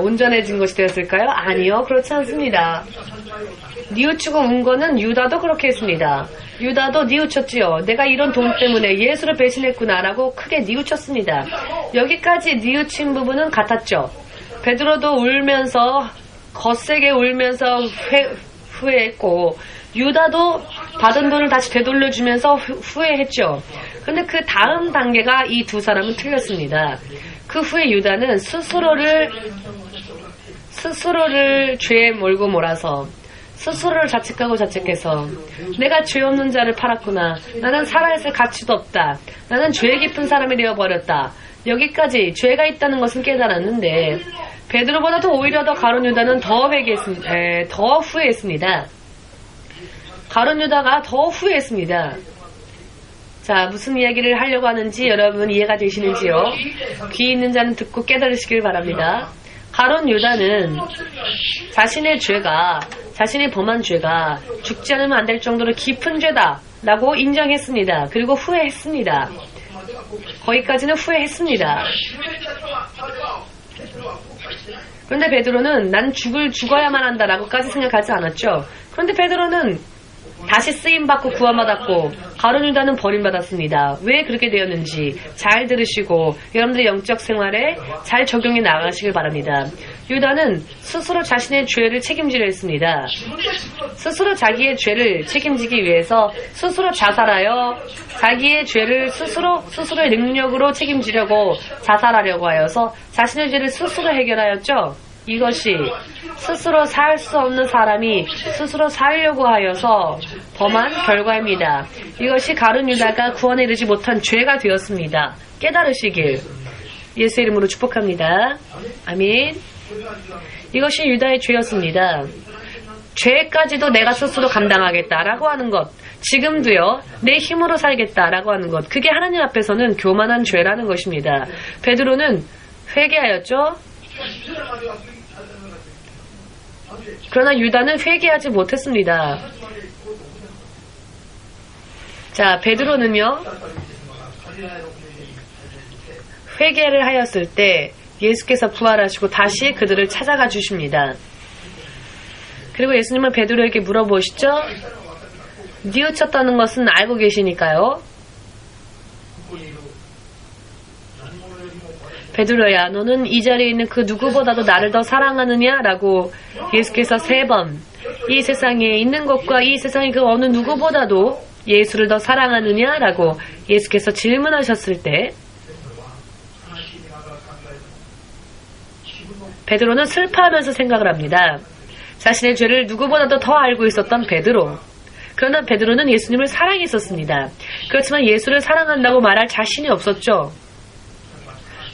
온전해진 것이 되었을까요? 아니요, 그렇지 않습니다. 뉘우치고 운 거는 유다도 그렇게 했습니다. 유다도 뉘우쳤지요. 내가 이런 돈 때문에 예수를 배신했구나라고 크게 뉘우쳤습니다. 여기까지 뉘우친 부분은 같았죠. 베드로도 울면서, 거세게 울면서 후회했고, 유다도 받은 돈을 다시 되돌려주면서 후회했죠. 그런데 그 다음 단계가 이 두 사람은 틀렸습니다. 그 후에 유다는 스스로를 죄에 몰고 몰아서 스스로를 자책하고 자책해서 내가 죄 없는 자를 팔았구나. 나는 살아있을 가치도 없다. 나는 죄 깊은 사람이 되어버렸다. 여기까지 죄가 있다는 것은 깨달았는데 베드로보다도 오히려 더 가룟 유다는 더 후회했습니다. 가룟 유다가 더 후회했습니다. 자, 무슨 이야기를 하려고 하는지 여러분 이해가 되시는지요? 귀 있는 자는 듣고 깨달으시길 바랍니다. 가룟 유다는 자신이 범한 죄가 죽지 않으면 안 될 정도로 깊은 죄다 라고 인정했습니다. 그리고 후회했습니다. 거기까지는 후회했습니다. 그런데 베드로는 난 죽어야만 한다라고까지 생각하지 않았죠. 그런데 베드로는 다시 쓰임받고 구원받았고 가룟 유다는 버림받았습니다. 왜 그렇게 되었는지 잘 들으시고 여러분들의 영적 생활에 잘 적용해 나가시길 바랍니다. 유다는 스스로 자신의 죄를 책임지려 했습니다. 스스로 자기의 죄를 책임지기 위해서 스스로 자살하여 자기의 죄를 스스로의 능력으로 책임지려고 자살하려고 하여서 자신의 죄를 스스로 해결하였죠. 이것이 스스로 살 수 없는 사람이 스스로 살려고 하여서 범한 결과입니다. 이것이 가룟 유다가 구원에 이르지 못한 죄가 되었습니다. 깨달으시길 예수의 이름으로 축복합니다. 아멘. 이것이 유다의 죄였습니다. 죄까지도 내가 스스로 감당하겠다라고 하는 것, 지금도요, 내 힘으로 살겠다라고 하는 것, 그게 하나님 앞에서는 교만한 죄라는 것입니다. 베드로는 회개하였죠. 그러나 유다는 회개하지 못했습니다. 자, 베드로는요, 회개를 하였을 때 예수께서 부활하시고 다시 그들을 찾아가 주십니다. 그리고 예수님은 베드로에게 물어보시죠. 뉘우쳤다는 것은 알고 계시니까요. 베드로야, 너는 이 자리에 있는 그 누구보다도 나를 더 사랑하느냐? 라고 예수께서 3번, 이 세상에 있는 것과 이 세상의 그 어느 누구보다도 예수를 더 사랑하느냐? 라고 예수께서 질문하셨을 때 베드로는 슬퍼하면서 생각을 합니다. 자신의 죄를 누구보다도 더 알고 있었던 베드로. 그러나 베드로는 예수님을 사랑했었습니다. 그렇지만 예수를 사랑한다고 말할 자신이 없었죠.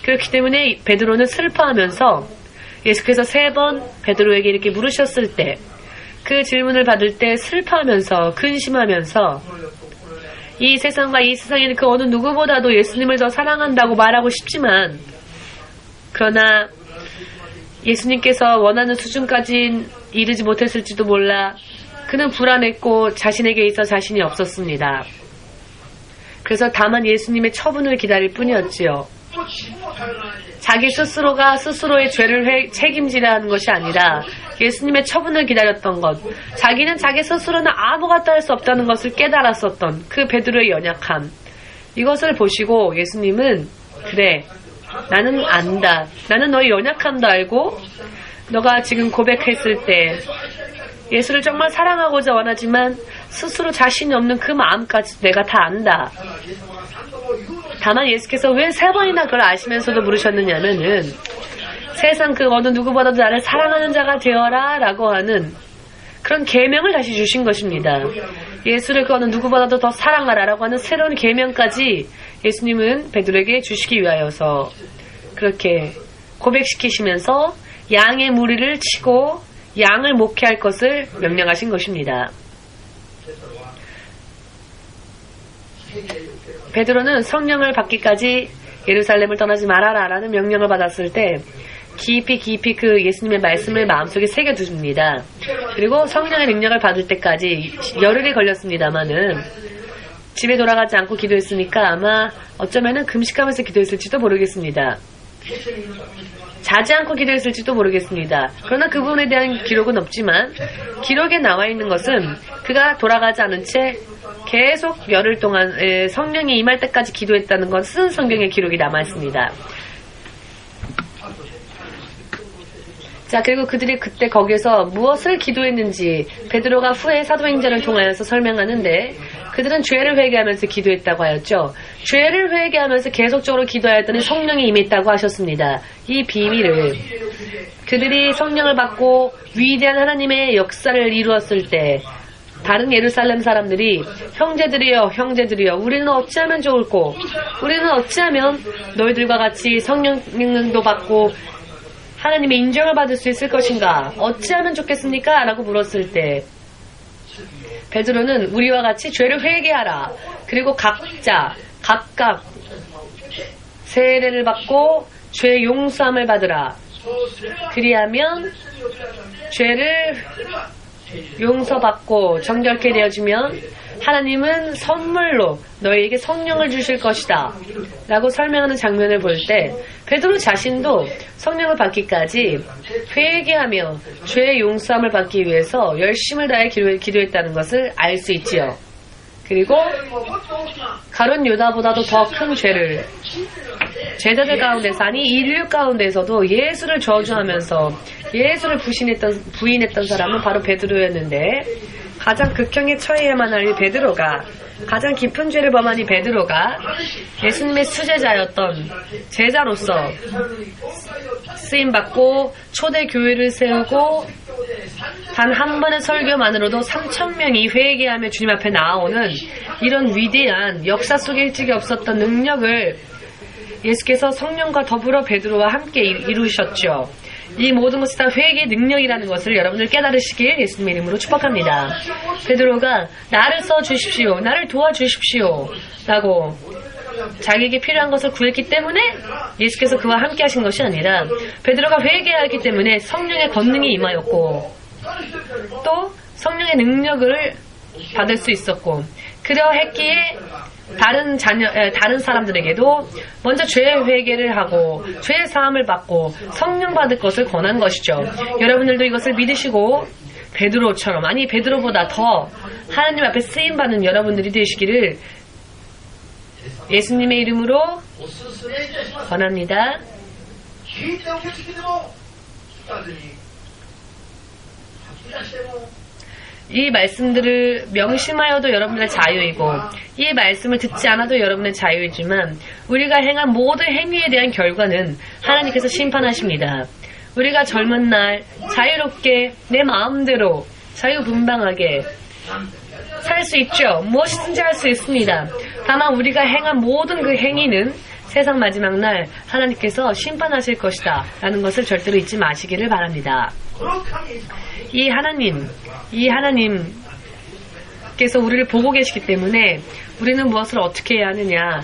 그렇기 때문에 베드로는 슬퍼하면서 예수께서 3번 베드로에게 이렇게 물으셨을 때, 그 질문을 받을 때 슬퍼하면서 근심하면서 이 세상과 이 세상에는 그 어느 누구보다도 예수님을 더 사랑한다고 말하고 싶지만, 그러나 예수님께서 원하는 수준까지 이르지 못했을지도 몰라 그는 불안했고 자신에게 있어 자신이 없었습니다. 그래서 다만 예수님의 처분을 기다릴 뿐이었지요. 자기 스스로가 스스로의 죄를 책임지려 하는 것이 아니라 예수님의 처분을 기다렸던 것, 자기는 자기 스스로는 아무것도 할 수 없다는 것을 깨달았었던 그 베드로의 연약함, 이것을 보시고 예수님은 그래, 나는 안다. 나는 너의 연약함도 알고 너가 지금 고백했을 때 예수를 정말 사랑하고자 원하지만 스스로 자신이 없는 그 마음까지 내가 다 안다. 다만 예수께서 왜 3번이나 그걸 아시면서도 물으셨느냐면은 세상 그 어느 누구보다도 나를 사랑하는 자가 되어라 라고 하는 그런 계명을 다시 주신 것입니다. 예수를 그 어느 누구보다도 더 사랑하라 라고 하는 새로운 계명까지 예수님은 베드로에게 주시기 위하여서 그렇게 고백시키시면서 양의 무리를 치고 양을 목회할 것을 명령하신 것입니다. 베드로는 성령을 받기까지 예루살렘을 떠나지 말아라 라는 명령을 받았을 때 깊이 그 예수님의 말씀을 마음속에 새겨두십니다. 그리고 성령의 능력을 받을 때까지 열흘이 걸렸습니다마는 집에 돌아가지 않고 기도했으니까 아마 어쩌면은 금식하면서 기도했을지도 모르겠습니다. 자지 않고 기도했을지도 모르겠습니다. 그러나 그 부분에 대한 기록은 없지만 기록에 나와 있는 것은 그가 돌아가지 않은 채 계속 열흘 동안 성령이 임할 때까지 기도했다는 것은 성경에 기록이 남아 있습니다. 자, 그리고 그들이 그때 거기서 무엇을 기도했는지 베드로가 후에 사도행전을 통하여서 설명하는데 그들은 죄를 회개하면서 기도했다고 하였죠. 죄를 회개하면서 계속적으로 기도하였더니 성령이 임했다고 하셨습니다. 이 비밀을 그들이 성령을 받고 위대한 하나님의 역사를 이루었을 때 다른 예루살렘 사람들이 형제들이여 우리는 어찌하면 좋을꼬, 우리는 어찌하면 너희들과 같이 성령도 받고 하나님의 인정을 받을 수 있을 것인가, 어찌하면 좋겠습니까? 라고 물었을 때 베드로는 우리와 같이 죄를 회개하라, 그리고 각각 세례를 받고 죄 용서함을 받으라, 그리하면 죄를 용서받고 정결케 되어지면 하나님은 선물로 너희에게 성령을 주실 것이다 라고 설명하는 장면을 볼 때 베드로 자신도 성령을 받기까지 회개하며 죄의 용서함을 받기 위해서 열심을 다해 기도했다는 것을 알 수 있지요. 그리고 가룟 유다보다도 더 큰 죄를 제자들 가운데서, 아니 인류 가운데서도 예수를 저주하면서 예수를 부인했던 사람은 바로 베드로였는데 가장 극형에 처해야만 할 베드로가, 가장 깊은 죄를 범한 이 베드로가 예수님의 수제자였던 제자로서 쓰임받고 초대 교회를 세우고 단 한 번의 설교만으로도 3,000명이 회개하며 주님 앞에 나아오는 이런 위대한 역사 속에 일찍이 없었던 능력을 예수께서 성령과 더불어 베드로와 함께 이루셨죠. 이 모든 것이 다 회개의 능력이라는 것을 여러분들 깨달으시길 예수님의 이름으로 축복합니다. 베드로가 나를 써주십시오, 나를 도와주십시오 라고 자기에게 필요한 것을 구했기 때문에 예수께서 그와 함께 하신 것이 아니라 베드로가 회개하였기 때문에 성령의 권능이 임하였고 또 성령의 능력을 받을 수 있었고, 그러했기에 다른 사람들에게도 먼저 죄의 회개를 하고 죄의 사함을 받고 성령 받을 것을 권한 것이죠. 여러분들도 이것을 믿으시고 베드로처럼, 아니 베드로보다 더 하나님 앞에 쓰임받는 여러분들이 되시기를 예수님의 이름으로 권합니다. 이 말씀들을 명심하여도 여러분의 자유이고 이 말씀을 듣지 않아도 여러분의 자유이지만 우리가 행한 모든 행위에 대한 결과는 하나님께서 심판하십니다. 우리가 젊은 날 자유롭게 내 마음대로 자유분방하게 살 수 있죠. 무엇이든지 할 수 있습니다. 다만 우리가 행한 모든 그 행위는 세상 마지막 날 하나님께서 심판하실 것이다 라는 것을 절대로 잊지 마시기를 바랍니다. 이 하나님께서 우리를 보고 계시기 때문에 우리는 무엇을 어떻게 해야 하느냐?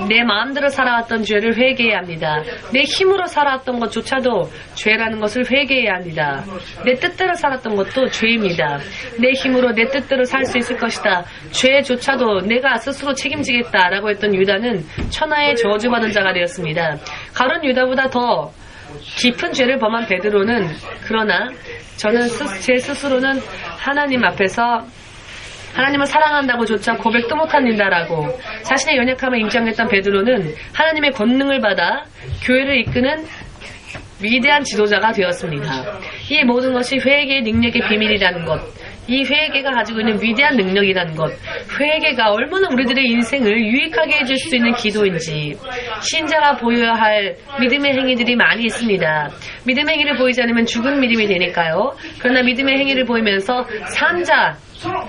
내 마음대로 살아왔던 죄를 회개해야 합니다. 내 힘으로 살아왔던 것조차도 죄라는 것을 회개해야 합니다. 내 뜻대로 살았던 것도 죄입니다. 내 힘으로 내 뜻대로 살 수 있을 것이다. 죄조차도 내가 스스로 책임지겠다라고 했던 유다는 천하의 저주받은 자가 되었습니다. 가룟 유다보다 더 깊은 죄를 범한 베드로는 그러나 저는 제 스스로는 하나님 앞에서 하나님을 사랑한다고조차 고백도 못합니다라고 자신의 연약함을 인정했던 베드로는 하나님의 권능을 받아 교회를 이끄는 위대한 지도자가 되었습니다. 이 모든 것이 회개의 능력의 비밀이라는 것, 이 회개가 가지고 있는 위대한 능력이라는 것, 회개가 얼마나 우리들의 인생을 유익하게 해줄 수 있는 기도인지, 신자가 보여야 할 믿음의 행위들이 많이 있습니다. 믿음의 행위를 보이지 않으면 죽은 믿음이 되니까요. 그러나 믿음의 행위를 보이면서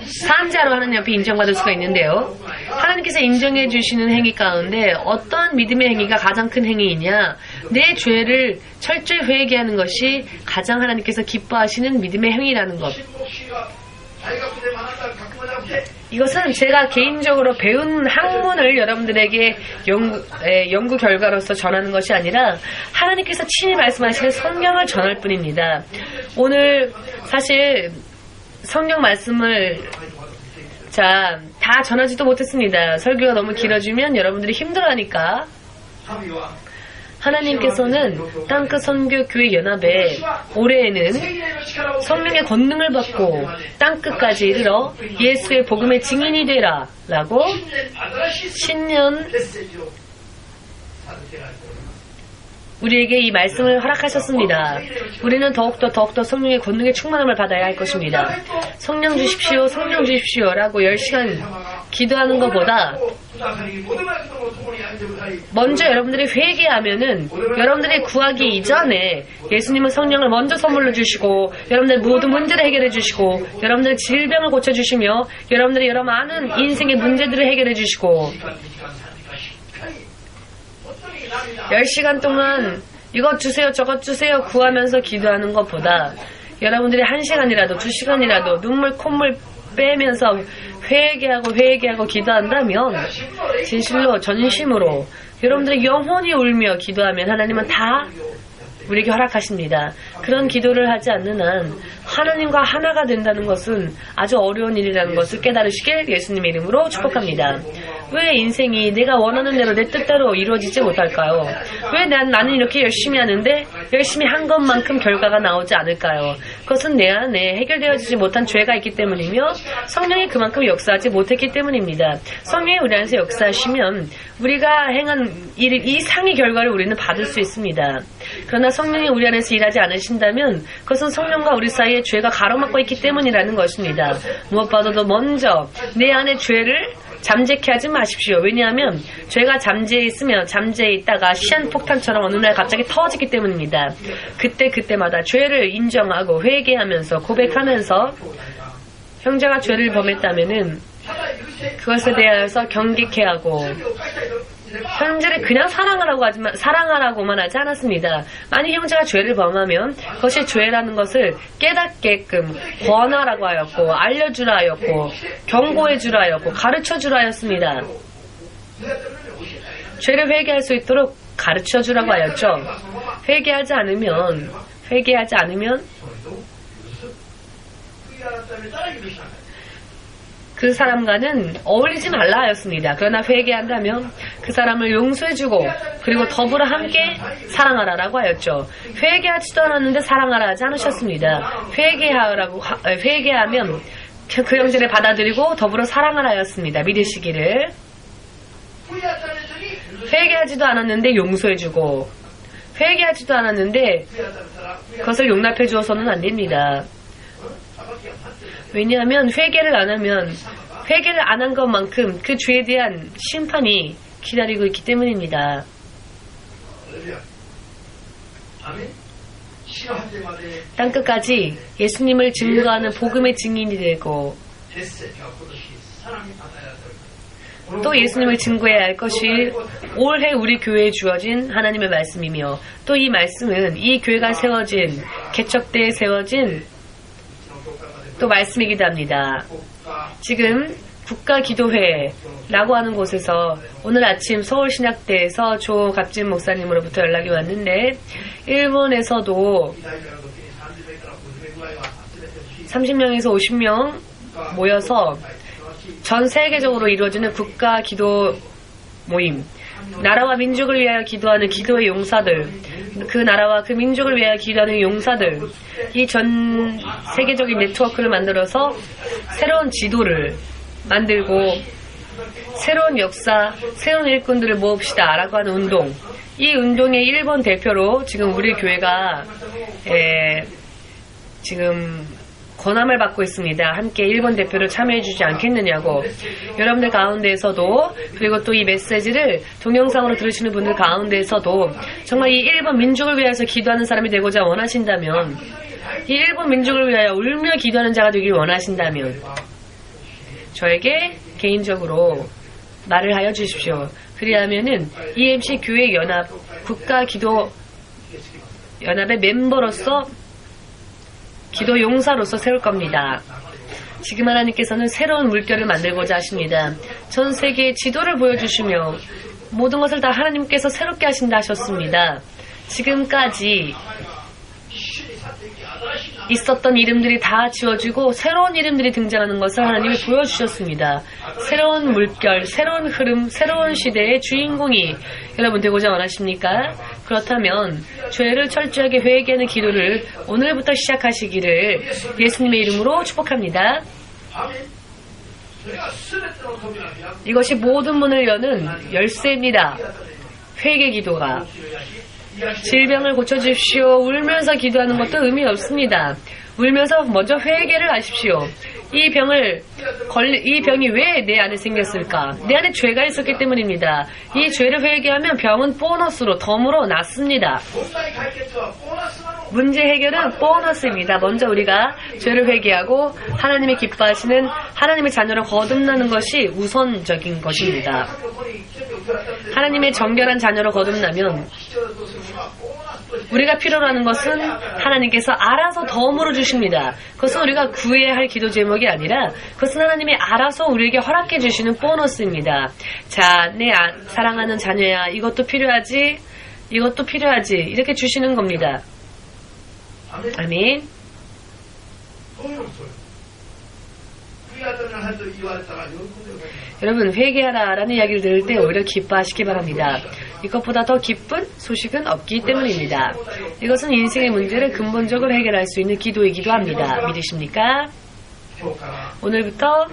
산자로 하나님 앞에 인정받을 수가 있는데요. 하나님께서 인정해 주시는 행위 가운데 어떤 믿음의 행위가 가장 큰 행위이냐? 내 죄를 철저히 회개하는 것이 가장 하나님께서 기뻐하시는 믿음의 행위라는 것. 이것은 제가 개인적으로 배운 학문을 여러분들에게 연구 결과로서 전하는 것이 아니라 하나님께서 친히 말씀하시는 성경을 전할 뿐입니다. 오늘 사실 성경 말씀을 다 전하지도 못했습니다. 설교가 너무 길어지면 여러분들이 힘들어하니까 하나님께서는 땅끝 선교교회 연합에 올해에는 성령의 권능을 받고 땅끝까지 이르러 예수의 복음의 증인이 되라 라고 신년 우리에게 이 말씀을 허락하셨습니다. 우리는 더욱더 성령의 권능의 충만함을 받아야 할 것입니다. 성령 주십시오, 성령 주십시오라고 10시간 기도하는 것보다 먼저 여러분들이 회개하면은 여러분들이 구하기 이전에 예수님은 성령을 먼저 선물로 주시고 여러분들 모든 문제를 해결해 주시고 여러분들의 질병을 고쳐주시며 여러분들의 여러 많은 인생의 문제들을 해결해 주시고 10시간 동안 이것 주세요 저것 주세요 구하면서 기도하는 것보다 여러분들이 1시간이라도 2시간이라도 눈물 콧물 빼면서 회개하고 기도한다면 진실로 전심으로 여러분들이 영혼이 울며 기도하면 하나님은 다 우리에게 허락하십니다. 그런 기도를 하지 않는 한 하나님과 하나가 된다는 것은 아주 어려운 일이라는 것을 깨달으시길 예수님의 이름으로 축복합니다. 왜 인생이 내가 원하는 대로 내 뜻대로 이루어지지 못할까요? 왜 나는 이렇게 열심히 하는데 열심히 한 것만큼 결과가 나오지 않을까요? 그것은 내 안에 해결되어지지 못한 죄가 있기 때문이며 성령이 그만큼 역사하지 못했기 때문입니다. 성령이 우리 안에서 역사하시면 우리가 행한 일 이상의 결과를 우리는 받을 수 있습니다. 그러나 성령이 우리 안에서 일하지 않으신다면 그것은 성령과 우리 사이에 죄가 가로막고 있기 때문이라는 것입니다. 무엇보다도 먼저 내 안에 죄를 잠재케 하지 마십시오. 왜냐하면 죄가 잠재해 있다가 시한폭탄처럼 어느 날 갑자기 터지기 때문입니다. 그때마다 죄를 인정하고 회개하면서 고백하면서 형제가 죄를 범했다면은 그것에 대해서 경계케 하고 형제를 그냥 사랑하라고만 하지 않았습니다. 만약 형제가 죄를 범하면 그것이 죄라는 것을 깨닫게끔 권하라고 하였고 알려주라 하였고 경고해주라 하였고 가르쳐주라 하였습니다. 죄를 회개할 수 있도록 가르쳐주라고 하였죠. 회개하지 않으면 그 사람과는 어울리지 말라 하였습니다. 그러나 회개한다면 그 사람을 용서해주고 그리고 더불어 함께 사랑하라라고 하였죠. 회개하지도 않았는데 사랑하라 하지 않으셨습니다. 회개하면 그 형제를 받아들이고 더불어 사랑하라 하였습니다. 믿으시기를. 회개하지도 않았는데 용서해주고 회개하지도 않았는데 그것을 용납해 주어서는 안 됩니다. 왜냐하면 회개를 안 한 것만큼 그 죄에 대한 심판이 기다리고 있기 때문입니다. 땅끝까지 예수님을 증거하는 복음의 증인이 되고 또 예수님을 증거해야 할 것이 올해 우리 교회에 주어진 하나님의 말씀이며 또 이 말씀은 이 교회가 세워진 개척대에 세워진 또 말씀이기도 합니다. 지금 국가기도회라고 하는 곳에서 오늘 아침 서울신학대에서 조갑진 목사님으로부터 연락이 왔는데, 일본에서도 30명에서 50명 모여서 전 세계적으로 이루어지는 국가기도 모임, 나라와 민족을 위하여 기도하는 기도의 용사들, 그 나라와 그 민족을 위하여 기도하는 용사들, 이 전 세계적인 네트워크를 만들어서 새로운 지도를 만들고 새로운 역사, 새로운 일꾼들을 모읍시다 라고 하는 운동, 이 운동의 일본 대표로 지금 우리 교회가 지금 권함을 받고 있습니다. 함께 일본 대표를 참여해주지 않겠느냐고. 여러분들 가운데에서도, 그리고 또 이 메시지를 동영상으로 들으시는 분들 가운데에서도 정말 이 일본 민족을 위해서 기도하는 사람이 되고자 원하신다면, 이 일본 민족을 위하여 울며 기도하는 자가 되길 원하신다면 저에게 개인적으로 말을 하여 주십시오. 그리하면은 EMC 교회 연합 국가기도 연합의 멤버로서 기도 용사로서 세울 겁니다. 지금 하나님께서는 새로운 물결을 만들고자 하십니다. 전 세계의 지도를 보여주시며 모든 것을 다 하나님께서 새롭게 하신다 하셨습니다. 지금까지 있었던 이름들이 다 지워지고 새로운 이름들이 등장하는 것을 하나님이 보여주셨습니다. 새로운 물결, 새로운 흐름, 새로운 시대의 주인공이 여러분 되고자 원하십니까? 그렇다면 죄를 철저하게 회개하는 기도를 오늘부터 시작하시기를 예수님의 이름으로 축복합니다. 이것이 모든 문을 여는 열쇠입니다. 회개 기도가. 질병을 고쳐주십시오. 울면서 기도하는 것도 의미 없습니다. 울면서 먼저 회개를 하십시오. 이 병이 왜 내 안에 생겼을까? 내 안에 죄가 있었기 때문입니다. 이 죄를 회개하면 병은 보너스로 덤으로 낫습니다. 문제 해결은 보너스입니다. 먼저 우리가 죄를 회개하고 하나님이 기뻐하시는 하나님의 자녀로 거듭나는 것이 우선적인 것입니다. 하나님의 정결한 자녀로 거듭나면 우리가 필요로 하는 것은 하나님께서 알아서 덤으로 주십니다. 그것은 우리가 구해야 할 기도 제목이 아니라 그것은 하나님이 알아서 우리에게 허락해 주시는 보너스입니다. 자, 내 사랑하는 자녀야, 이것도 필요하지, 이것도 필요하지, 이렇게 주시는 겁니다. 아멘. 여러분, 회개하라라는 이야기를 들을 때 오히려 기뻐하시기 바랍니다. 이것보다 더 기쁜 소식은 없기 때문입니다. 이것은 인생의 문제를 근본적으로 해결할 수 있는 기도이기도 합니다. 믿으십니까? 오늘부터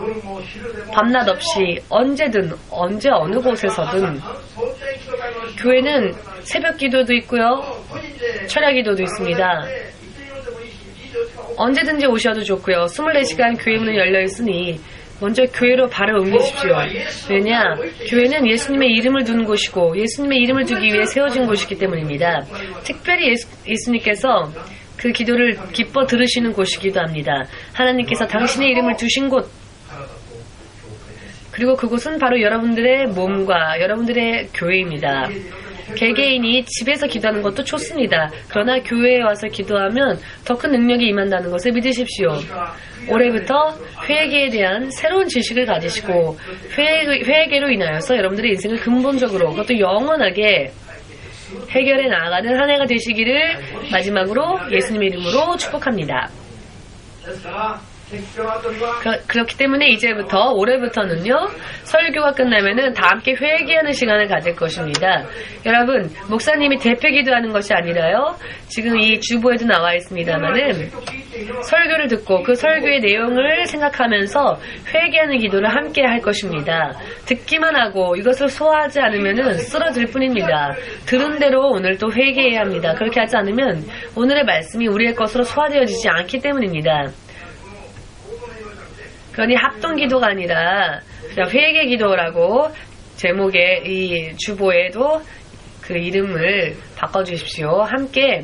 밤낮 없이 언제든 언제 어느 곳에서든 교회는 새벽 기도도 있고요, 철야 기도도 있습니다. 언제든지 오셔도 좋고요. 24시간 교회 문은 열려 있으니 먼저 교회로 발을 옮기십시오. 왜냐? 교회는 예수님의 이름을 두는 곳이고 예수님의 이름을 두기 위해 세워진 곳이기 때문입니다. 특별히 예수님께서 그 기도를 기뻐 들으시는 곳이기도 합니다. 하나님께서 당신의 이름을 두신 곳, 그리고 그곳은 바로 여러분들의 몸과 여러분들의 교회입니다. 개개인이 집에서 기도하는 것도 좋습니다. 그러나 교회에 와서 기도하면 더 큰 능력이 임한다는 것을 믿으십시오. 올해부터 회개에 대한 새로운 지식을 가지시고 회개로 인하여서 여러분들의 인생을 근본적으로, 그것도 영원하게 해결해 나아가는 한 해가 되시기를 마지막으로 예수님의 이름으로 축복합니다. 그렇기 때문에 이제부터 올해부터는요, 설교가 끝나면은 다 함께 회개하는 시간을 가질 것입니다. 여러분, 목사님이 대표 기도하는 것이 아니라요, 지금 이 주보에도 나와 있습니다만은 설교를 듣고 그 설교의 내용을 생각하면서 회개하는 기도를 함께 할 것입니다. 듣기만 하고 이것을 소화하지 않으면은 쓰러질 뿐입니다. 들은 대로 오늘 또 회개해야 합니다. 그렇게 하지 않으면 오늘의 말씀이 우리의 것으로 소화되어지지 않기 때문입니다. 그러니 합동 기도가 아니라 그냥 회개 기도라고 제목의 이 주보에도 그 이름을 바꿔주십시오. 함께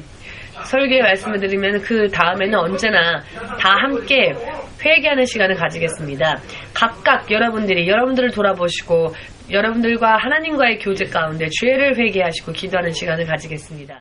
설교의 말씀을 드리면 그 다음에는 언제나 다 함께 회개하는 시간을 가지겠습니다. 각각 여러분들을 돌아보시고 여러분들과 하나님과의 교제 가운데 죄를 회개하시고 기도하는 시간을 가지겠습니다.